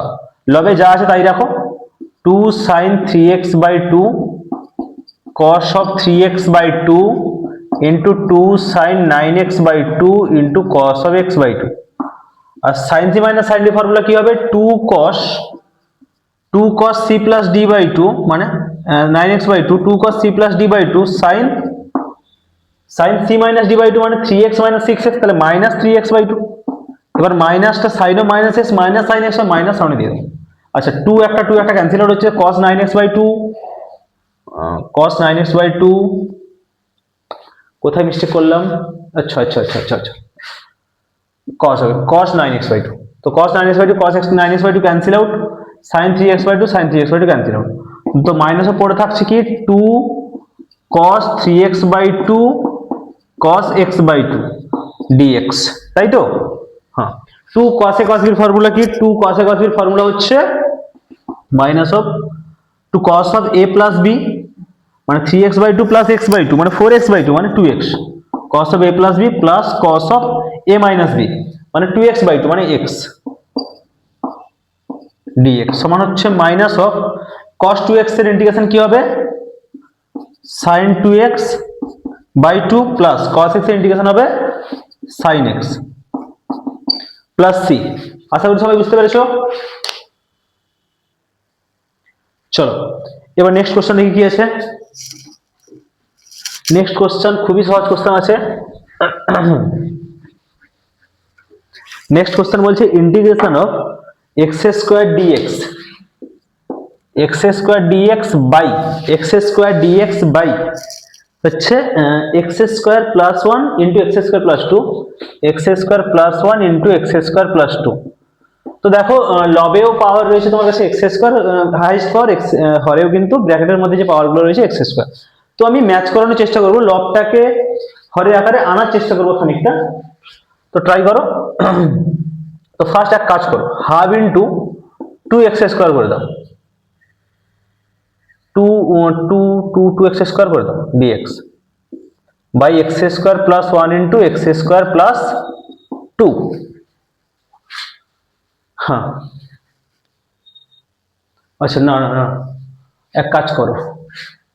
A: লবে যা আছে তাই রাখো। 2 sin 3x by 2 cos of 3x by 2 into 2 sin 9x by 2 into cos of x by 2। আর sin c minus sin d formula কি হবে? 2 cos c plus d by 2 মানে 9x by 2, 2 cos c plus d by 2 sin c minus d by 2 মানে 3x minus 6x, তাহলে minus 3x by 2। এবার মাইনাসটা সাইডও minus x minus sine x minus সামনে দিয়ে দেবো। আচ্ছা, 2 একটা ক্যান্সেল আউট হচ্ছে, cos 9x by 2 cos 9x by 2 কোথায় মিস্টেক করলাম? আচ্ছা cos হবে cos 9x by 2, তো cos 9x by 2 cos 9x by 2 cancel out, sin 3x by 2 sin 3x by 2 cancel out, তো মাইনাসে পড়ে থাকছে কি 2 cos 3x by 2 cos x by 2 dx, তাই তো? হ্যাঁ, 2 cos a cos b এর ফর্মুলা কি? 2 cos a cos b এর ফর্মুলা হচ্ছে minus of 2 cos of a plus b মানে 3x by 2 plus x by 2 মানে 4x by 2 মানে 2x, cos of a plus b plus cos of a minus b মানে 2x by 2 মানে x dx সমান হচ্ছে minus of cos 2x এর integration কি হবে? sin 2x by 2 plus cos x এর ইন্টিগ্রেশন হবে sin x প্লাস c। আশা করি সবাই বুঝতে পেরেছো। চলো এবার নেক্সট কোশ্চেন দেখি কি আছে। নেক্সট কোশ্চেন খুবই সহজ কোশ্চেন আছে। নেক্সট কোশ্চেন বলছে integration of x square dx by হচ্ছে x square plus 1 into x square plus 2 x square plus 1 into x square plus 2। তো দেখো লবেও পাওয়ার রয়েছে তোমার কাছে x square, highest power x, হরেও কিন্তু ব্র্যাকেটের মধ্যে যে পাওয়ারগুলো রয়েছে x স্কয়ার। তো আমি ম্যাচ করানোর চেষ্টা করব, লবটাকে হরের আকারে আনার চেষ্টা করব খানিকটা, তো ট্রাই করো। তো ফার্স্ট এক কাজ করো, হাফ ইন্টু 2x স্কয়ার করে দাও, 2x স্কয়ার করে দাও dx by x square plus 1 into x square plus 2। হ্যাঁ আচ্ছা না এক কাজ করো,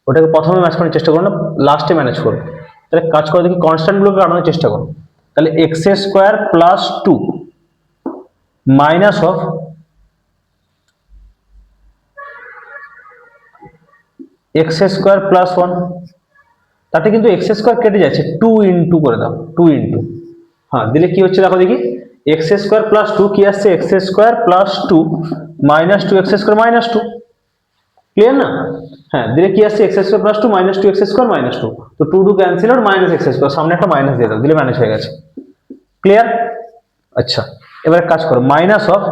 A: ওটাকে প্রথমে ম্যাচ করার চেষ্টা করো না, লাস্টে ম্যানেজ করো। তাহলে কাজ করো, দেখি কনস্ট্যান্ট গুলোকে আনানোর চেষ্টা করো। তাহলে x square plus 2 minus of x square plus 1, তাতে কিন্তু x স্কয়ার কেটে যাচ্ছে, 2 ইন্টু করে দাও, 2 ইন্টু, হ্যাঁ দিলে কি হচ্ছে দেখো দেখি, x স্কয়ার প্লাস 2 কি আসছে, x square plus 2 minus 2x square minus 2, clear না? হ্যাঁ দিলে কি আসছে, x square plus 2 minus 2x square minus 2, তো 2 ক্যান্সেল আর মাইনাস x স্কয়ার, সামনে একটা মাইনাস দিয়ে দাও, দিলে ম্যানেজ হয়ে গেছে, ক্লিয়ার? আচ্ছা এবারে কাজ করো, minus of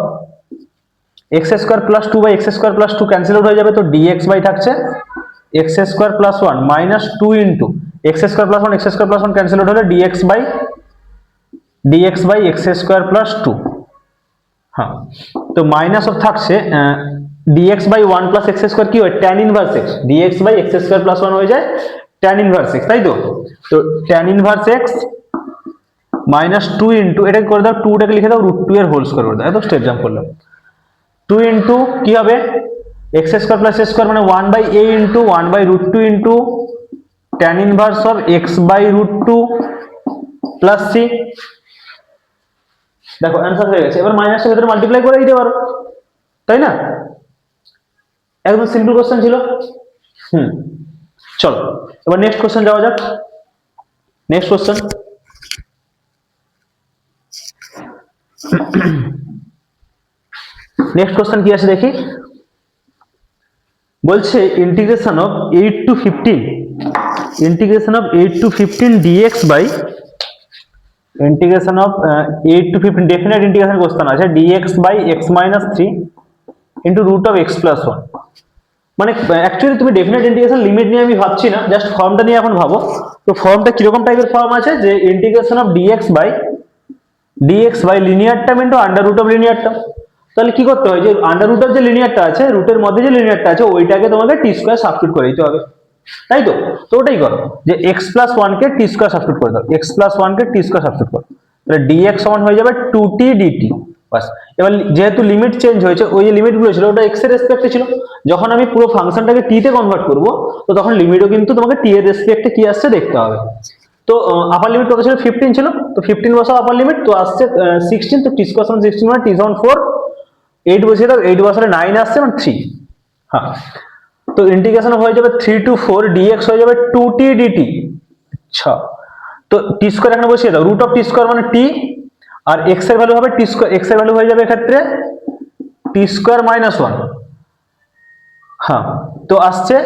A: x square plus 2 by x square plus 2 cancel out হয়ে যাবে, তো dx বাই থাকছে x square plus 1 minus 2 into x square plus 1 x square plus 1 cancel out হলে dx by x square plus 2। হ্যাঁ তো minus of থাকছে dx by 1 plus x square কি হয়, tan inverse x, dx by x square plus 1 হয়ে যায় tan inverse x, তাই তো? তো tan inverse x minus 2 into, এটাকে করে দাও 2 টাকে লিখে দাও √2 এর হোল স্কয়ার করে দাও, এত স্টেপ জাম্প করলাম। 2 ইন্টু কি হবে, x square plus x square মানে 1 by a into 1 by √2 into tan inverse of x by √2 plus c। দেখো অ্যান্সার হয়ে গেছে। এবার মাইনাসের ভিতরে মাল্টিপ্লাই করে দিতে পারো, তাই না? একদম সিম্পল কোশ্চেন ছিল। চলো এবার নেক্সট কোশ্চেন যাওয়া যাক। নেক্সট কোশ্চেন, নেক্সট কোশ্চেন কি আছে দেখি। বলছে integration of 8 to 15 dx by integration of 8 to 15 definite integration question আছে, dx by x minus 3 into root of x plus 1। মানে অ্যাকচুয়ালি তুমি ডেফিনেট ইন্টিগ্রেশন লিমিট নিয়ে আমি ভাবছি না, জাস্ট ফর্মটা নিয়ে এখন ভাবো। তো ফর্মটা কিরকম টাইপের ফর্ম আছে, যে integration of dx by linear term into under root of linear term. তাহলে কি করতে হয়, যে আন্ডার রুট অফ যে লিনিয়ারটা আছে, রুটের মধ্যে যে লিনিয়ারটা আছে ওইটাকে তোমাকে টি স্কয়ার সাবস্টিটিউট করে দিতে হবে, তাই তো? তো ওটাই করো, যে x প্লাস 1 কে টি স্কয়ার সাবস্টিটিউট করে দাও, x প্লাস 1 কে টি স্কয়ার সাবস্টিটিউট করো, তাহলে dx সমান হয়ে যাবে 2t dt বাস। এবার যেহেতু লিমিট চেঞ্জ হয়েছে, ওই যে লিমিটগুলো ছিল ওটা এক্স এর রেসপেক্টে ছিল, যখন আমি পুরো ফাংশনটাকে টি তে কনভার্ট করব, তো তখন লিমিটও কিন্তু তোমাকে টি এর রেসপেক্টে কি আসছে দেখতে হবে। তো আপার লিমিট কত ছিল, 15 ছিল, তো 15 বসাও আপার লিমিট, তো আসছে 16, তো টি স্কয়ার সমান 16 মানে টি সমান 4, 8 বসিয়ে দাও, 8 বসালে 9 আসছে মানে 3। হ্যাঁ, তো ইন্টিগ্রেশন হয়ে যাবে 3 to 4 dx হয়ে যাবে 2t dt। আচ্ছা, তো টি স্কয়ার এখানে বসিয়ে দাও, রুট অফ টি স্কয়ার মানে টি, আর এক্স এর ভ্যালু হবে টি স্কয়ার, এক্স এর ভ্যালু হয়ে যাবে এক্ষেত্রে টি স্কয়ার মাইনাস 1। হ্যাঁ, তো আসছে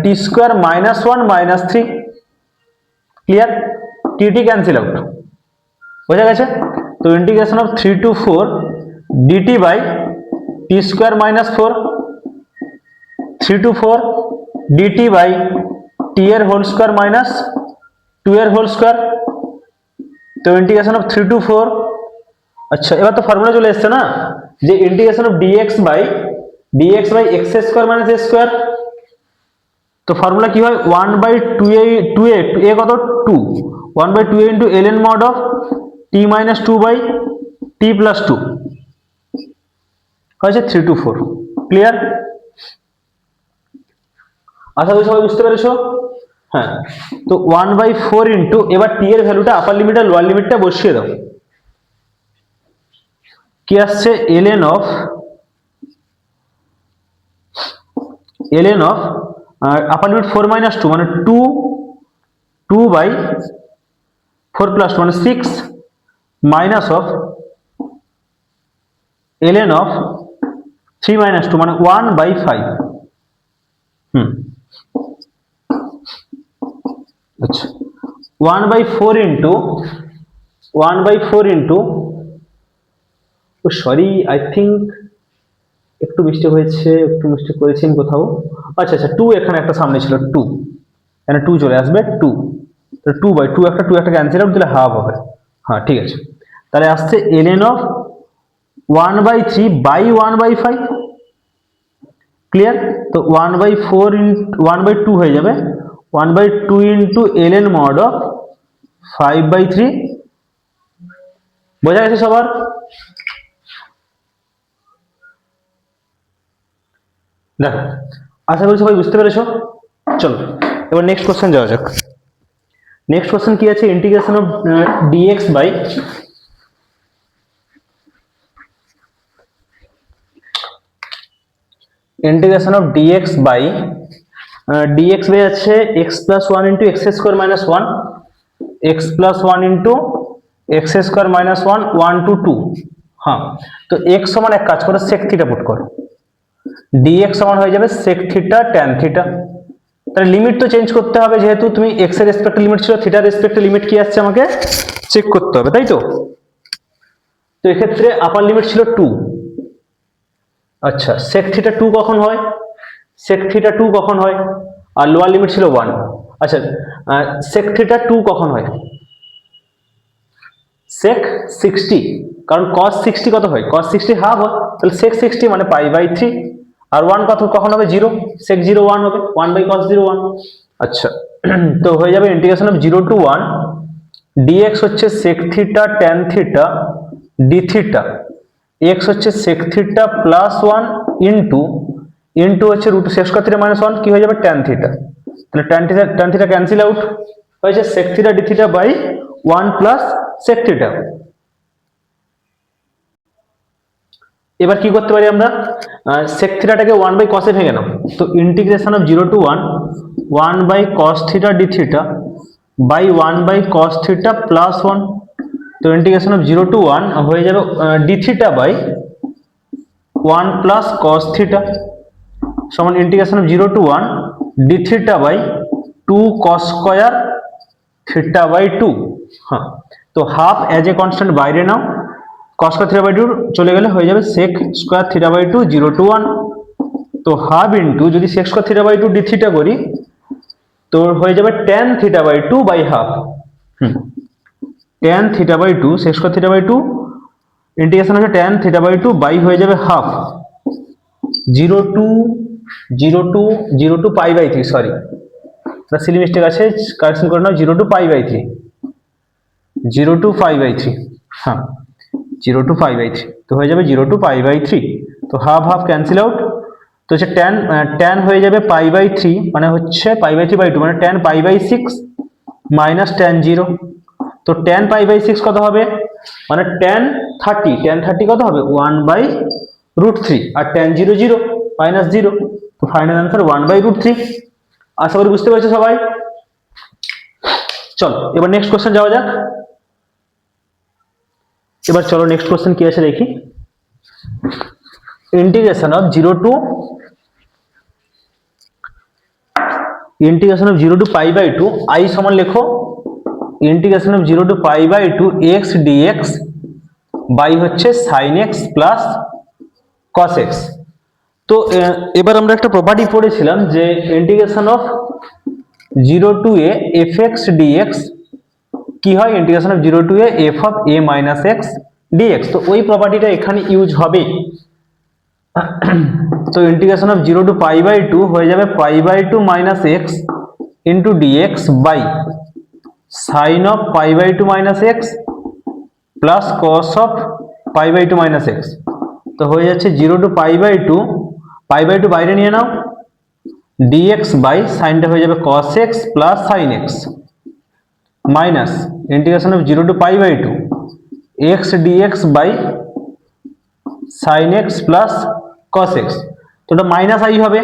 A: t square minus 1 minus 3। Clear? T t cancel out, বোঝা গেছে? তো integration of 3 to 4 dt by t square minus 4, 3 to 4 dt by t এর হোল স্কয়ার মাইনাস 2 এর হোল স্কয়ার। তো ইন্টিগ্রেশন অফ 3 to 4, আচ্ছা এবার তো ফর্মুলা চলে এসছে না, যে integration of dx by x square minus a square. তো ফর্মুলা কি হয়, 1/2a, 2a কত 2, 1/2a into ln mod of t minus 2 by t plus 2 হয়েছে 3 to 4। ক্লিয়ার? আশা করি সবাই বুঝতে পেরেছো। হ্যাঁ, তো 1/4 ইন্টু, এবার টি এর ভ্যালুটা আপার লিমিট আর লোয়ার লিমিটটা বসিয়ে দাও, কি আসছে ln of upper limit 4 minus 2 মানে 2 বাই 4 প্লাস 2 মানে 6 minus of ln of 3 minus 2 মানে 1/5। আচ্ছা, 1/4 into 1/4 into, sorry I think একটু মিস্টেক হয়েছে, একটু মিস্টেক করেছি আমি কোথাও। আচ্ছা আচ্ছা, 2 এখানে একটা সামনে ছিল, 2 এখানে 2 চলে আসবে, 2, তো 2/2 একটা ক্যান্সেল আউট দিলে হাফ হবে। হ্যাঁ ঠিক আছে, তাহলে আসছে ln অফ 1/3 বাই 1/5। ক্লিয়ার? তো 1/4 1/2 হয়ে যাবে 1/2 ইন্টু ln mod অফ 5/3। বোঝা গেছে সবার? দেখো, আশা করি সবাই বুঝতে পেরেছো। চলো এবার নেক্সট কোশ্চেন যাওয়া যাক। নেক্সট কোশ্চেন কি আছে, integration of dx by dx by আছে x plus 1 into x square minus 1, x plus 1 into x square minus 1, 1 to 2। হ্যাঁ, তো x সমান এক কাজ করে sec থিটা পুট করো, dx সমান হয়ে যাবে sec থিটা tan থিটা। তাহলে লিমিট তো চেঞ্জ করতে হবে, যেহেতু তুমি x এর রেসপেক্টে লিমিট ছিল, থিটার রেসপেক্টে লিমিট কি আসছে আমাকে চেক করতে হবে, তাই তো? তো এক্ষেত্রে আপার লিমিট ছিল 2। আচ্ছা, sec থিটা 2 কখন হয়, sec থিটা 2 কখন হয়, আর লোয়ার লিমিট ছিল 1। আচ্ছা, sec থিটা 2 কখন হয়, sec 60, কারণ cos 60 কত হয়, cos 60 হাফ হয়, তাহলে sec 60 মানে π/3, আর 1 কত কখন হবে 0, sec 0 1 হবে, 1/cos 0 1। আচ্ছা, তো হয়ে যাবে ইন্টিগ্রেশন অফ 0 to 1 dx হচ্ছে sec theta tan theta d theta, x হচ্ছে sec থিটা প্লাস 1 ইন্টু হচ্ছে root sec square theta minus 1, কি হয়ে যাবে tan থিটা। তাহলে tan থিটা ক্যান্সেল আউট, হয়েছে sec theta d theta by 1 plus sec theta. এবার কি করতে পারি আমরা, sec থিটাটাকে 1/cos এ ভেঙে নাও, তো integration of 0 to 1/cos theta d theta by 1/cos theta plus 1। তো ইন্টিগ্রেশন অফ 0 to 1 হয়ে যাবে d theta by 1 plus cos theta সমান integration of 0 to 1 d theta by 2 cos square theta by 2। হ্যাঁ, তো half as a constant বাইরে নাও, cos square theta by 2 চলে গেলে হয়ে যাবে sec square theta by 2 0 to 1। তো হাফ ইন্টু যদি sec square theta by 2 d theta করি, তো হয়ে যাবে tan theta by 2 by half. tan theta by 2 sec square theta by 2 integration হচ্ছে tan থিটা বাই 2 বাই হয়ে যাবে হাফ 0 to π/3, সরি এটা সিলি মিস্টেক আছে, কারেকশন করে নাও, 0 to π/3, 0 to π/3। হ্যাঁ, 0 to π/3। তো হয়ে যাবে 0 to π/3। তো হাফ হাফ ক্যান্সেল আউট, তো হচ্ছে tan হয়ে যাবে π/3 মানে হচ্ছে π/3/2 মানে tan π/6 মাইনাস tan 0। তো tan π/6 কত হবে, মানে tan 30 কত হবে 1/√3 আর tan 0 0 মাইনাস 0। তো ফাইনাল আনসার 1/√3। আশা করি বুঝতে পেরেছো সবাই। চলো এবার নেক্সট কোশ্চেন যাওয়া যাক। এবার চলো নেক্সট কোশ্চেন কি আছে দেখি। ইন্টিগ্রেশন অফ 0 to π/2 i সমান লেখো integration of 0 to π/2 x dx by হচ্ছে sin x plus cos x। তো এবার আমরা একটা প্রপার্টি পড়েছিলাম যে integration of 0 to a fx dx কি হয়, integration of 0 to a f of a minus x dx। তো ওই প্রপার্টিটা এখানে ইউজ হবে। তো ইন্টিগ্রেশন অফ 0 to π/2 হয়ে যাবে π/2 minus x into dx by sin of π/2 minus x plus cos of π/2 minus x। তো হয়ে যাচ্ছে 0 to π/2 বাইরে নিয়ে নাও, dx by সাইনটা হয়ে যাবে cos x plus sin x minus integration of 0 to π/2 x dx by sin x plus cos x। তো এটা minus i হবে,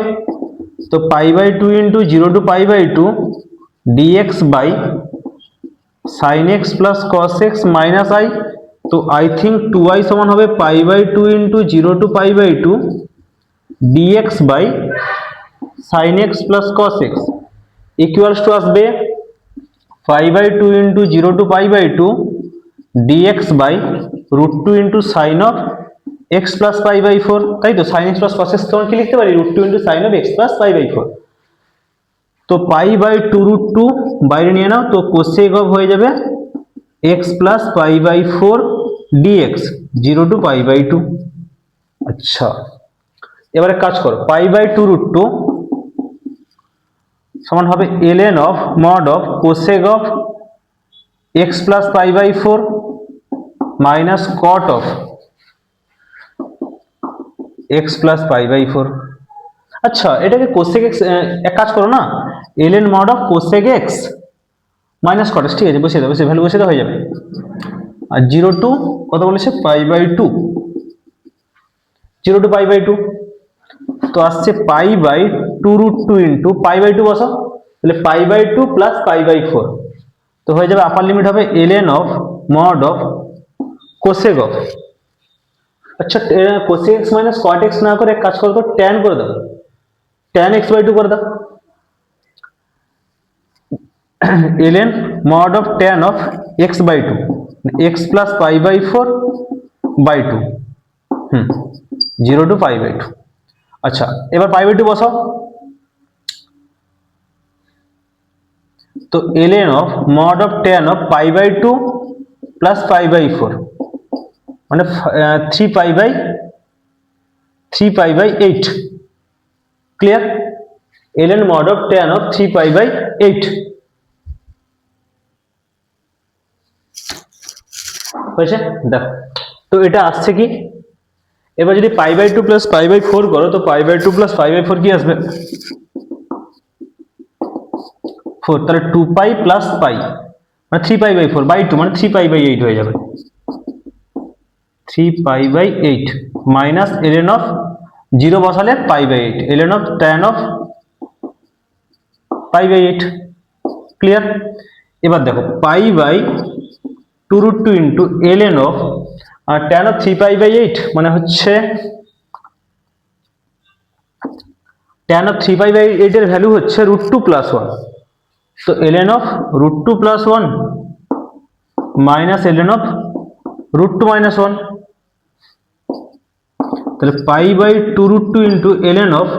A: তো π/2 into 0 to π/2 dx by sin x plus cos x minus i। তো I think 2i সমান হবে π/2 into 0 to π/2 dx by sin x plus cos x equals to আসবে π/2 into 0 to π/2 dx by √2 into sin of x plus π/4। তাই তো sin x plus cos x তখন কি লিখতে পারি √2 into sin of x plus π/4। তো π/2√2 বাইরে নিয়ে নাও, তো cosec of হয়ে যাবে x plus π/4 dx 0 to π/2। আচ্ছা এবারে কাজ করো, π/2√2 সমান হবে ln of mod of cosec of x plus π/4 minus cot of x plus π/4। আচ্ছা এটাকে cosec x এক কাজ করো না, ln mod of cosec x minus cot x, ঠিক আছে বসিয়ে দাও, ভ্যালু বসিয়ে দাও হয়ে যাবে। আর 0 to কত বলেছে π/2, 0 to π/2 তো আসছে π/2√2 ইন্টু π/2 বসাও, তাহলে π/2 প্লাস π/4। তো হয়ে যাবে আপার লিমিট হবে ln of mod of cosec of, আচ্ছা cosec x minus cot x না করে এক কাজ করো তো tan করে দাও, tan x/2 করে দাও, ln mod of tan of x/2 x plus π/4 by 2 0 to π/2। আচ্ছা এবার π/2 বসাও, তো ln of mod of tan of π/2 plus π/4 মানে 3π/8 clear, ln mod of tan of 3π/8 হয়েছে দেখো। তো এটা আসছে কি, এবার যদি π/2 plus π/4 করো তো π/2 plus π/4 কি আসবে 4, তাহলে 2π plus π মানে 3π/4 by 2 মানে 3π/8 হয়ে যাবে, 3π/8 মাইনাস ln of 0 বসালে π/8 ln of tan of π/8 clear. এবার দেখো π/2√2 into ln of tan of 3π/8 মানে হচ্ছে tan of 3π/8 এর ভ্যালু হচ্ছে √2 plus 1। তো ln of √2 plus 1 minus ln of √2 minus 1, তাহলে π/2√2 into ln of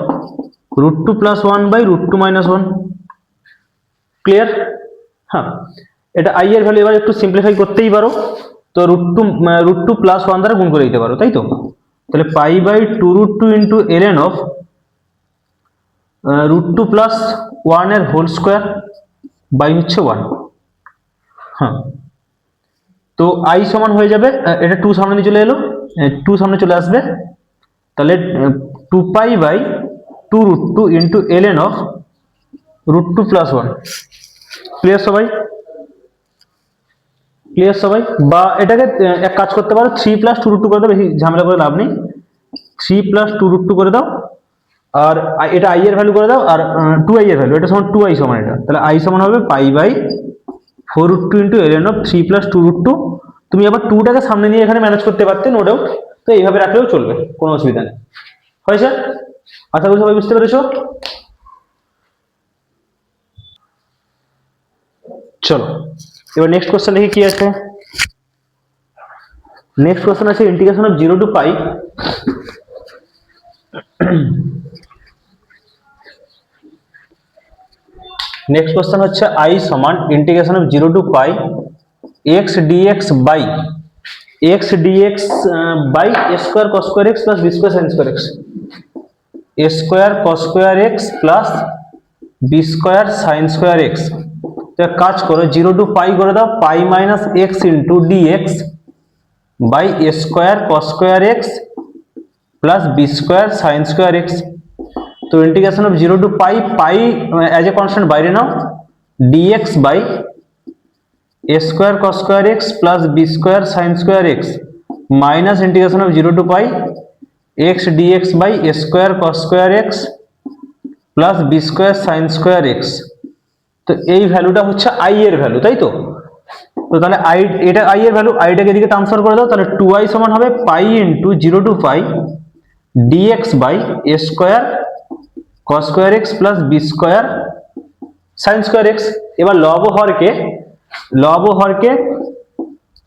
A: √2 plus 1 by √2 minus 1 clear. হ্যাঁ এটা i এর ভ্যালু এবার একটু সিম্পলিফাই করতেই পারো, তো √2 plus 1 দ্বারা গুণ করে দিতে পারো, তাই তো। তাহলে π/2√2 ইন্টু ln of √2 plus 1 এর হোল স্কোয়ার বাই হচ্ছে 1। হ্যাঁ তো i সমান হয়ে যাবে, এটা 2 সামনে চলে এলো, টু সামনে চলে আসবে, তাহলে 2π/2√2 ইন্টু ln অফ √2 + 1। ক্লিয়ার সবাই? ক্লিয়ার সবাই? বা এটাকে এক কাজ করতে পারো, 3 + 2√2 করে দাও, বেশি ঝামেলা করে লাভ নেই। 3 + 2√2 করে দাও, আর এটা i এর ভ্যালু করে দাও, আর 2i এর ভ্যালু, এটা সমান 2i সমান এটা, তাহলে i সমান হবে π/4√2 ইন্টু ln অফ 3 + 2√2। তুমি আবার 2টাকে সামনে নিয়ে এখানে ম্যানেজ করতে পারতে, নো ডাউট, তো এইভাবে রাখলেও চলবে, কোনো অসুবিধা নেই। হয়েছে? আশা করি সবাই বুঝতে পেরেছো। চলো এবার নেক্সট কোশ্চেন দেখি কি আছে। নেক্সট কোশ্চেন আছে integration of 0 to pi. Next question হচ্ছে i সমান integration of 0 to pi x dx by x dx by a square cos square x plus b square sin square x, a square cos square x plus b square sin square x। তো এক কাজ করো, 0 to pi করে দাও, pi minus x into dx by a square cos square x plus b square sin square x। তো integration of 0 to pi, pi as a constant বাইরে নাও, dx by a square cos square x plus b square sin square x minus integration of 0 to pi x dx by a square cos square x plus b square sin square x। তো এই ভ্যালুটা হচ্ছে i এর value, তাই তো? তো তাহলে i, এটা i এর ভ্যালু, আইটাকে এদিকে ট্রান্সফার করে দাও, তাহলে 2i সমান হবে pi into 0 to pi dx by a square cos square x plus b square sin square x। এবার লব ও হরকে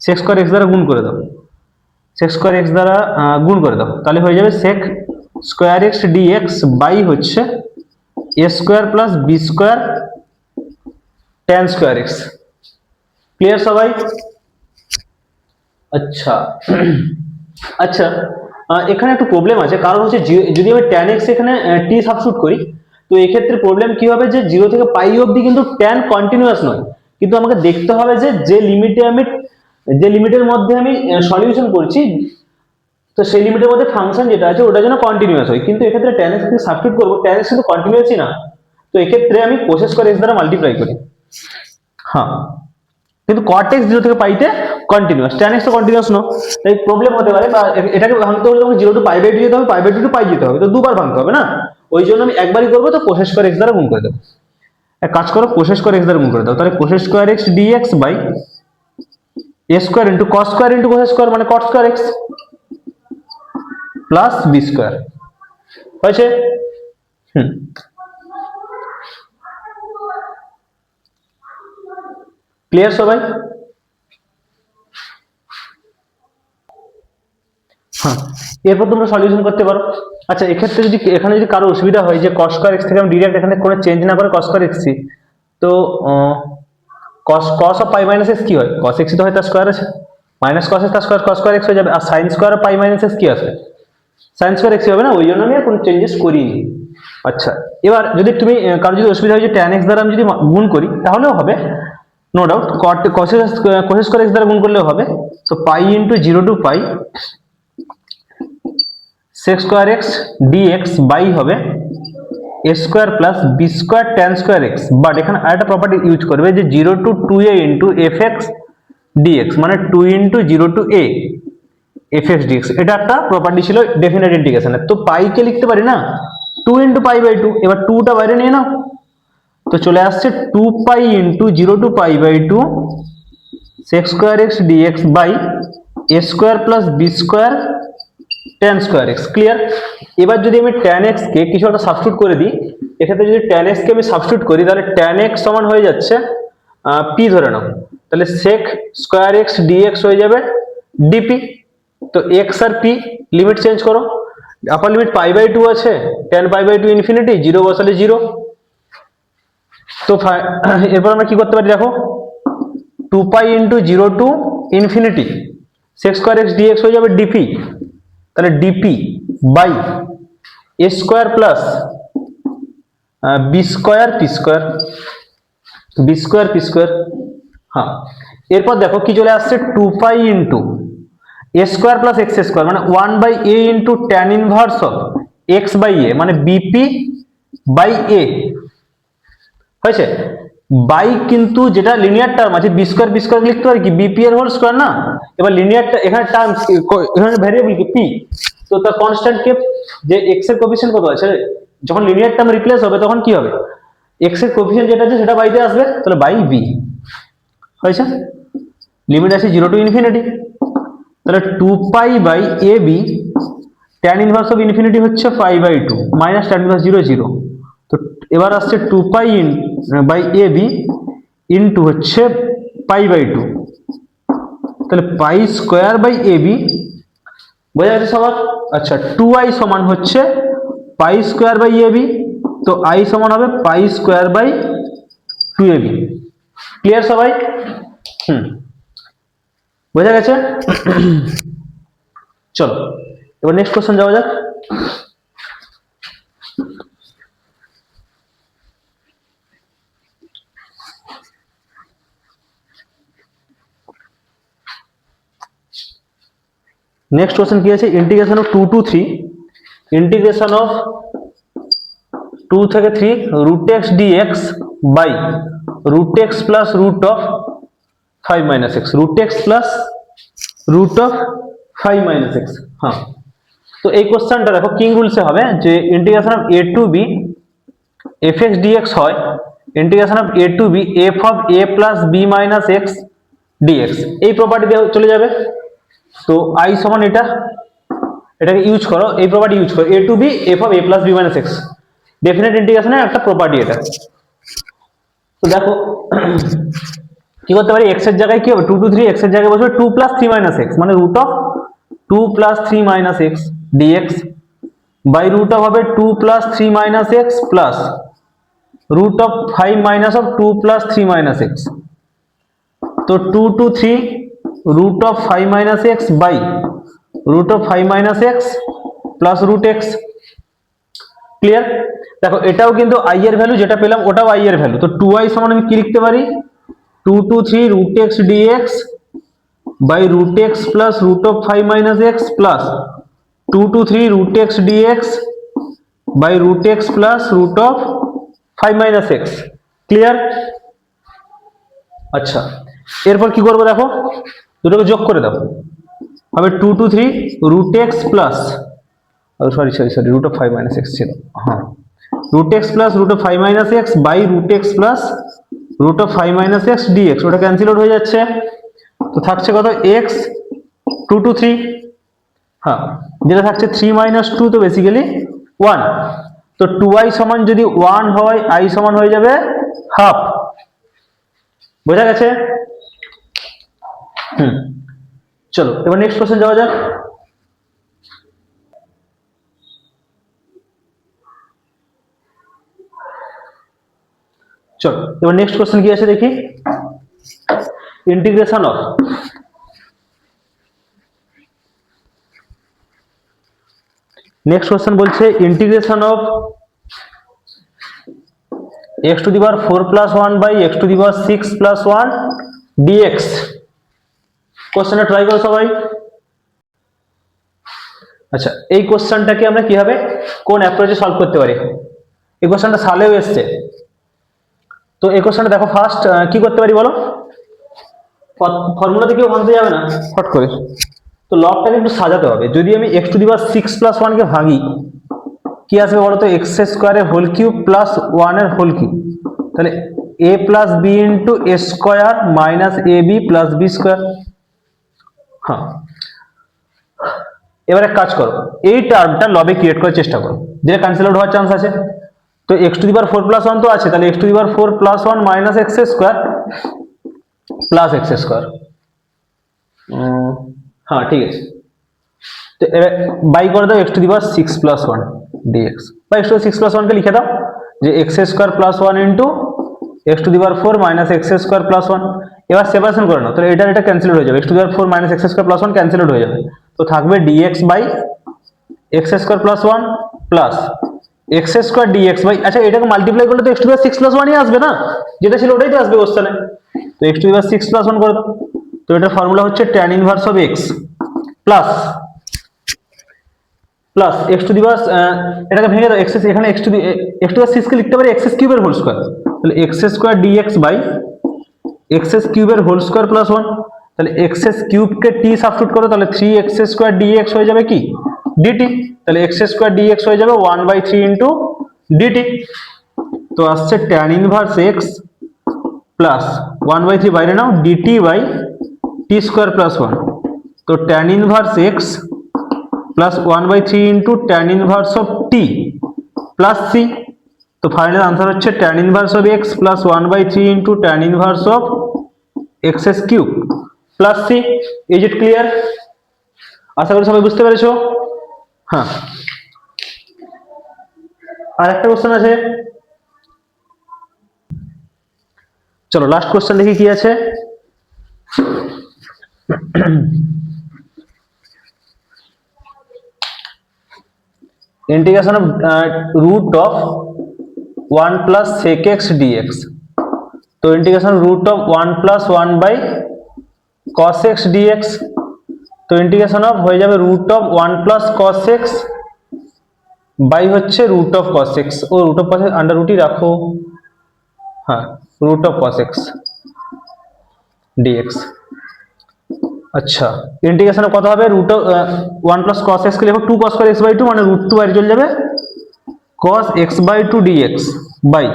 A: sec স্কয়ার x দ্বারা গুণ করে দাও, sec স্কয়ার x দ্বারা গুণ করে দাও, তাহলে হয়ে যাবে sec square x dx by হচ্ছে a square plus b square tan square x। Clear সবাই? আচ্ছা আচ্ছা, এখানে একটু প্রবলেম আছে, কারণ হচ্ছে যদি আমি tan x এখানে t সাবস্টিটিউট করি, তো এই ক্ষেত্রে প্রবলেম কি হবে, যে 0 থেকে পাই অবধি কিন্তু tan কন্টিনিউয়াস নয়, কিন্তু আমাকে দেখতে হবে যে লিমিটের মধ্যে আমি সলিউশন করছি, তো সেই লিমিটের মধ্যে ফাংশন যেটা আছে ওটা যেন কন্টিনিউয়াস হয়। কিন্তু এক্ষেত্রে tan x কে সাবস্টিটিউট করব, tan x কিন্তু কন্টিনিউয়াসই না, তো এক্ষেত্রে আমি cos স্কয়ার x দ্বারা মাল্টিপ্লাই করি। হ্যাঁ, কিন্তু cot x 0 থেকে পাইতে কন্টিনিউয়াস, tan x তো কন্টিনিউয়াস নয়, তাই প্রবলেম হতে পারে। বা এটাকে ভাঙতে হলে আমাকে 0 টু পাই বাই 2 যেতে হবে, পাই বাই 2 টু পাই যেতে হবে, তো দুবার ভাঙতে হবে না, ওই জন্য আমি একবারই করবো, তো cos স্কয়ার x দ্বারা গুণ করে দেবো। এক কাজ করো, cos স্কয়ার x দ্বারা গুণ করে দাও, তাহলে cos square x dx by a square into cos square into cos square মানে cot square x plus b square. হয়েছে? ক্লিয়ার সবাই? হ্যাঁ, এরপর তোমরা সলিউশন করতে পারো। আচ্ছা, এক্ষেত্রে যদি এখানে যদি কারো অসুবিধা হয় যে cos স্কয়ার x থেকে আমি ডিরেক্ট এখানে কোনো চেঞ্জ না করে cos স্কয়ার x, তো cos of pi minus x কি হয়, cos x তো হয় তার স্কয়ার আছে, মাইনাস cos x তার স্কয়ার cos স্কয়ার x হয়ে যাবে, আর sin স্কয়ার পাই মাইনাস x কি আছে, sin স্কয়ার x হবে না, ওই জন্য আমি আর কোনো চেঞ্জেস করিনি। আচ্ছা, এবার যদি তুমি কারো যদি অসুবিধা হয় যে tan x দ্বারা আমি যদি গুণ করি তাহলেও হবে, no doubt, cos square x দ্বারা গুণ করলেও হবে। তো pi into 0 to pi sec square x dx by হবে a square plus b square tan square x। But এখানে আরেকটা প্রপার্টি ইউজ করবে, যে 0 two 2a into fx dx, মানে 2 into 0 to a fx dx, এটা একটা প্রপার্টি ছিল definite ইন্টিগ্রেশনের। তো পাই কে লিখতে পারি না 2 ইন্টু পাই বাই 2, এবার 2টা বাইরে নিয়ে নাও, তো চলে আসছে 2 pi into 0 to pi by 2 sec square x dx by a square plus b square tan square x। Clear? এবার যদি আমি tan x কে কিছু একটা সাবস্টিটিউট করে দিই, এক্ষেত্রে যদি tan x কে আমি সাবস্টিটিউট করি, তাহলে tan x সমান হয়ে যাচ্ছে p ধরে নাও, তাহলে sec স্কয়ার x dx হয়ে যাবে dp। তো x আর p লিমিট চেঞ্জ করো, আপার লিমিট পাই বাই 2 আছে, tan পাই বাই 2 ইনফিনিটি, 0 বসালে 0। তো এরপর আমরা কি করতে পারি দেখো, 2 pi into 0 to infinity sec square x dx হয়ে যাবে dp, তাহলে dp by a square plus b square p square, b square p square. হ্যাঁ, এরপর দেখো কি চলে আসছে, 2 pi into a square plus x square মানে 1/a into tan inverse of x by a মানে বিপি বাই এ হয়েছে। By কিন্তু যেটা লিনিয়ার টার্ম আছে বি স্কোয়ার লিখতে পারি কি বিপি এর হোল স্কোয়ার না। এবার লিনিয়ারটা এখানে টার্ম এখানে ভ্যারিয়েবল কি পি, তো তার কনস্ট্যান্ট কে যে এক্স এর কোএফিসিয়েন্ট কত আছে, যখন লিনিয়ার টার্ম রিপ্লেস হবে তখন কি হবে, এক্স এর কোএফিসিয়েন্ট যেটা আছে সেটা বাইতে আসবে, তাহলে বাই বি হয়েছে। লিমিট আছে 0 টু ইনফিনিটি, তাহলে 2π/ab tan inverse of infinity হচ্ছে π/2 মাইনাস tan ইনভার্স 0 0, তো এবার আসছে 2π/ab ইনটু হচ্ছে π/2, তাহলে π²/ab বোঝা যাচ্ছে সবার। আচ্ছা 2i সমান হচ্ছে π²/ab, তো i সমান হবে π²/2ab। ক্লিয়ার সবাই? বোঝা গেছে? চলো এবার নেক্সট কোশ্চেন যাওয়া যাক। নেক্সট কোশ্চেন কি আছে, integration of 2 to 3, integration of 2 থেকে 3 root x dx by root x plus root of 5 minus x, root x plus root of 5 minus x. হ্যাঁ, তো এই কোশ্চেনটা দেখো কিং রুলসে হবে যে integration of a to b f x dx হয় integration of a to b f of a plus b minus x dx, এই প্রপার্টি দিয়ে চলে যাবে। তো আই সমান এটাকে ইউজ করো, এই প্রপার্টি ইউজ করো, a to b f of a plus b minus x, definite ইন্টিগ্রেশনের একটা প্রপার্টি এটা। তো দেখো কি করতে পারি, এক্স এর জায়গায় কি হবে 2 টু 3, এক্স এর জায়গায় বসবে 2 প্লাস 3 মাইনাস এক্স মানে root of 2 plus 3 minus x dx by root of হবে 2 plus 3 minus x plus root of 5 minus of 2 plus 3 minus x, তো 2 to 3 root of 5 minus x by root of 5 minus x plus root x। Clear? দেখো এটাও কিন্তু i এর value, যেটা পেলাম ওটাও i এর ভ্যালু, তো 2i সমান আমি কি লিখতে পারি 2 to 3 root x dx by root x plus root of 5 minus x plus 2 to 3 root x dx by root x plus root of 5 minus x। Clear? আচ্ছা এরপর কি করবো দেখো, দুটোকে যোগ করে দাও, হবে 2 to 3 root x plus sorry root of 5 minus x ছিল, হ্যাঁ root x plus root of 5 minus x by root x plus root of 5 minus x dx, ওটা ক্যান্সেল আউট হয়ে যাচ্ছে, তো থাকছে কত x 2 টু 3, হ্যাঁ যেটা থাকছে 3 minus 2, তো বেসিক্যালি 1, তো 2i সমান যদি 1 হয় i সমান হয়ে যাবে হাফ। বোঝা গেছে? চলো এবার নেক্সট কোশ্চেন যাওয়া যাক। চলো এবার নেক্সট কোশ্চেন কি আছে দেখি, ইন্টিগ্রেশন অফ নেক্সট কোশ্চেন বলছে integration of x to the power 4 plus 1 by x to the power 6 plus 1 dx। কোশ্চেনটা ট্রাই করো সবাই। আচ্ছা এই কোশ্চেনটাকে আমরা কিভাবে কোন অ্যাপ্রোচে সলভ করতে পারি, এই কোশ্চেনটা সালেও এসছে, তো এই কোশ্চেনটা দেখো ফার্স্ট কি করতে পারি বলো, ফর্মুলাতে কেউ ভাঙতে যাবে না ফট করে, তো লগটাকে একটু সাজাতে হবে। যদি আমি x to the power 6 plus 1 কে ভাঙি কি আসবে বলো তো, এক্স স্কোয়ারের হোল কিউব প্লাস 1 এর হোল কিউব, তাহলে a plus b into a square minus a b plus b square. হ্যাঁ এবার এক কাজ করো, এই টার্মটা লবে ক্রিয়েট করার চেষ্টা করো, যেটা ক্যান্সেল আউট হওয়ার চান্স আছে। তো x to the power 4 plus 1 তো আছে, তাহলে x to the power 4 plus 1 minus x square plus x square. হ্যাঁ ঠিক আছে, তো এবার বাই করে দাও x to the power 6 plus 1 dx, বা x টু দি 6 প্লাস 1 কে লিখে দাও যে x square plus 1 into x to the power 4 minus x square plus 1। এবার সেপারেশন করে নাও, তাহলে এটা ক্যান্সেল হয়ে যাবে, x to the power 4 minus x square plus 1 cancel হয়ে যাবে, তো থাকবে dx by x square plus 1 plus x square dx by, আচ্ছা এটাকে মাল্টিপ্লাই করলে তো x to the power 6 plus 1ই আসবে না, যেটা ছিল ওটাই তো আসবে কোশ্চেনে, তো x to the power 6 plus 1 করে দাও, তো এটার ফর্মুলা হচ্ছে tan inverse of x plus plus x to the power, এটাকে ভেঙে দাও, এক্স এখানে এক্স টু দি সিক্স কে লিখতে পারি এক্স কিউবের হোল স্কোয়ার, তাহলে x square dx by x কিউবের হোল স্কোয়ার প্লাস 1, তাহলে এক্স কিউবকে টি সাবস্টিটিউট করো, তাহলে 3x স্কোয়ার ডিএক্স হয়ে যাবে কি ডিটি, তাহলে এক্স স্কোয়ার ডিএক্স হয়ে যাবে 1/3 ইন্টু ডিটি। তো আসছে ট্যান ইনভার্স এক্স প্লাস 1/3 বাইরে নাও dt by t square plus 1, তো tan inverse x plus 1/3 into tan inverse of t plus c. তো ফাইনাল আনসার হচ্ছে tan inverse of x plus 1/3 into tan inverse of x cube plus c. Is it clear? আশা করি সবাই বুঝতে পেরেছো। হ্যাঁ, আর একটা কোশ্চেন আছে, চলো লাস্ট কোশ্চেন দেখি কি আছে। integration of root of 1 plus sec x dx, তো integration root of 1 plus 1 by cos x dx, তো ইন্টিগ্রেশন অফ হয়ে যাবে root of 1 plus cos x by হচ্ছে রুট অফ cos x, ও root of cos x under রুটই রাখো, হ্যাঁ root of cos x dx। আচ্ছা, ইন্টিগ্রেশন কত হবে, root of 1 plus cos x কে লিখো 2 cos x বাই 2, মানে রুট 2 বাইরে চলে যাবে, cos x by 2 dx by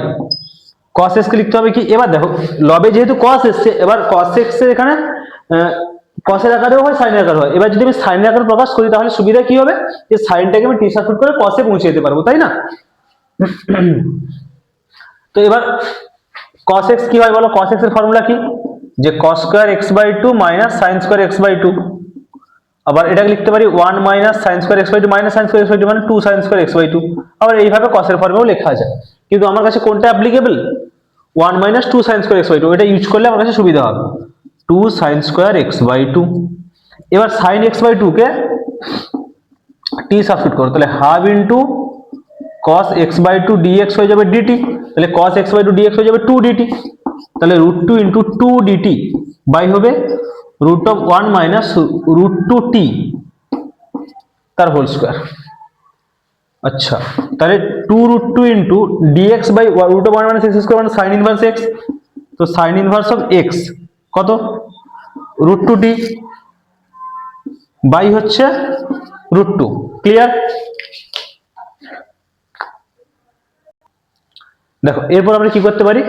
A: cos x কে লিখতে হবে কি, এবার দেখো লবে যেহেতু cos এসছে, এবার cos x এর এখানে cos এর আকারেও হয় sin এর আকারে হয়, এবার যদি আমি sin এর আকারে প্রকাশ করি তাহলে সুবিধা কি হবে, যে সাইনটাকে আমি টি সাবস্টিটিউট করে cos এ পৌঁছে যেতে পারবো, তাই না? তো এবার cos x কি হয় বলো, cos x এর ফর্মুলা কি, যে cos square x by 2 minus sin square x by 2, আবার এটাকে লিখতে পারি 1 minus sin square x by 2 minus sin square x by 2 মানে 2 sin স্কয়ার x বাই 2, আবার এইভাবে cos এর ফর্মেও লেখা যায়, কিন্তু আমার কাছে কোনটা applicable, 1 minus 2 sin square x by 2, এটা ইউজ করলে আমার কাছে সুবিধা হবে, 2 sin স্কয়ার x বাই 2। এবার sin x বাই 2 কে টি সাবস্টিটিউট করো, তাহলে half into cos x by 2 dx হয়ে যাবে dt, তাহলে cos x বাই 2 dx হয়ে যাবে 2 dt, তাহলে রুট 2 ইনটু 2 dt বাই হবে root of 1 minus root 2 t তার হোল স্কয়ার। আচ্ছা, তাহলে 2 root 2 into dx by root of 1 minus x square মানে sin ইনভার্স x, তো sin ইনভার্স অফ x কত রুট 2 t বাই হচ্ছে root 2। Clear? দেখো এরপর আমরা কি করতে পারি,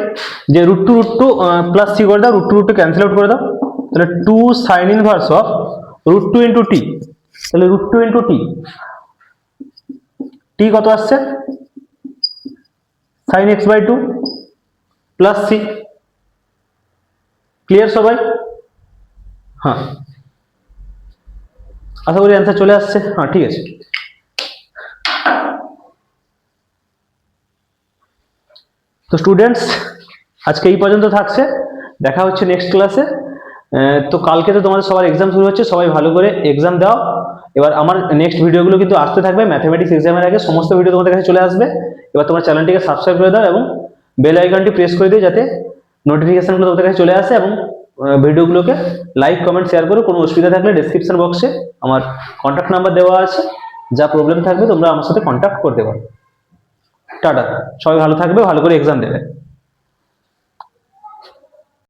A: যে রুট টু প্লাস সি করে দাও, রুট টু ক্যান্সেল আউট করে দাও, তাহলে 2 sin inverse of root 2 into t, তাহলে রুট 2 ইনটু টি, টি কত আসছে sin x by 2 plus c. Clear সবাই? হ্যাঁ, আশা করি অ্যান্সার চলে আসছে। হ্যাঁ ঠিক আছে, তো স্টুডেন্টস আজকে এই পর্যন্ত থাকছে, দেখা হচ্ছে নেক্সট ক্লাসে। তো কালকে তো তোমাদের সবার এক্সাম শুরু হচ্ছে, সবাই ভালো করে এক্সাম দাও। এবার আমার নেক্সট ভিডিওগুলো কিন্তু আসতে থাকবে, ম্যাথমেটিক্স এক্সামের আগে সমস্ত ভিডিও তোমাদের কাছে চলে আসবে। এবার তোমার চ্যানেলটিকে সাবস্ক্রাইব করে দাও এবং বেল আইকনটি প্রেস করে দিও, যাতে নোটিফিকেশনগুলো তোমাদের কাছে চলে আসে, এবং ভিডিওগুলোকে লাইক কমেন্ট শেয়ার করো। কোনো অসুবিধা থাকলে ডেসক্রিপশন বক্সে আমার কন্ট্যাক্ট নাম্বার দেওয়া আছে, যা প্রবলেম থাকবে তোমরা আমার সাথে কন্ট্যাক্ট করতে পারো। টাটা, সবাই ভালো থাকবে, ভালো করে এক্সাম দেবে।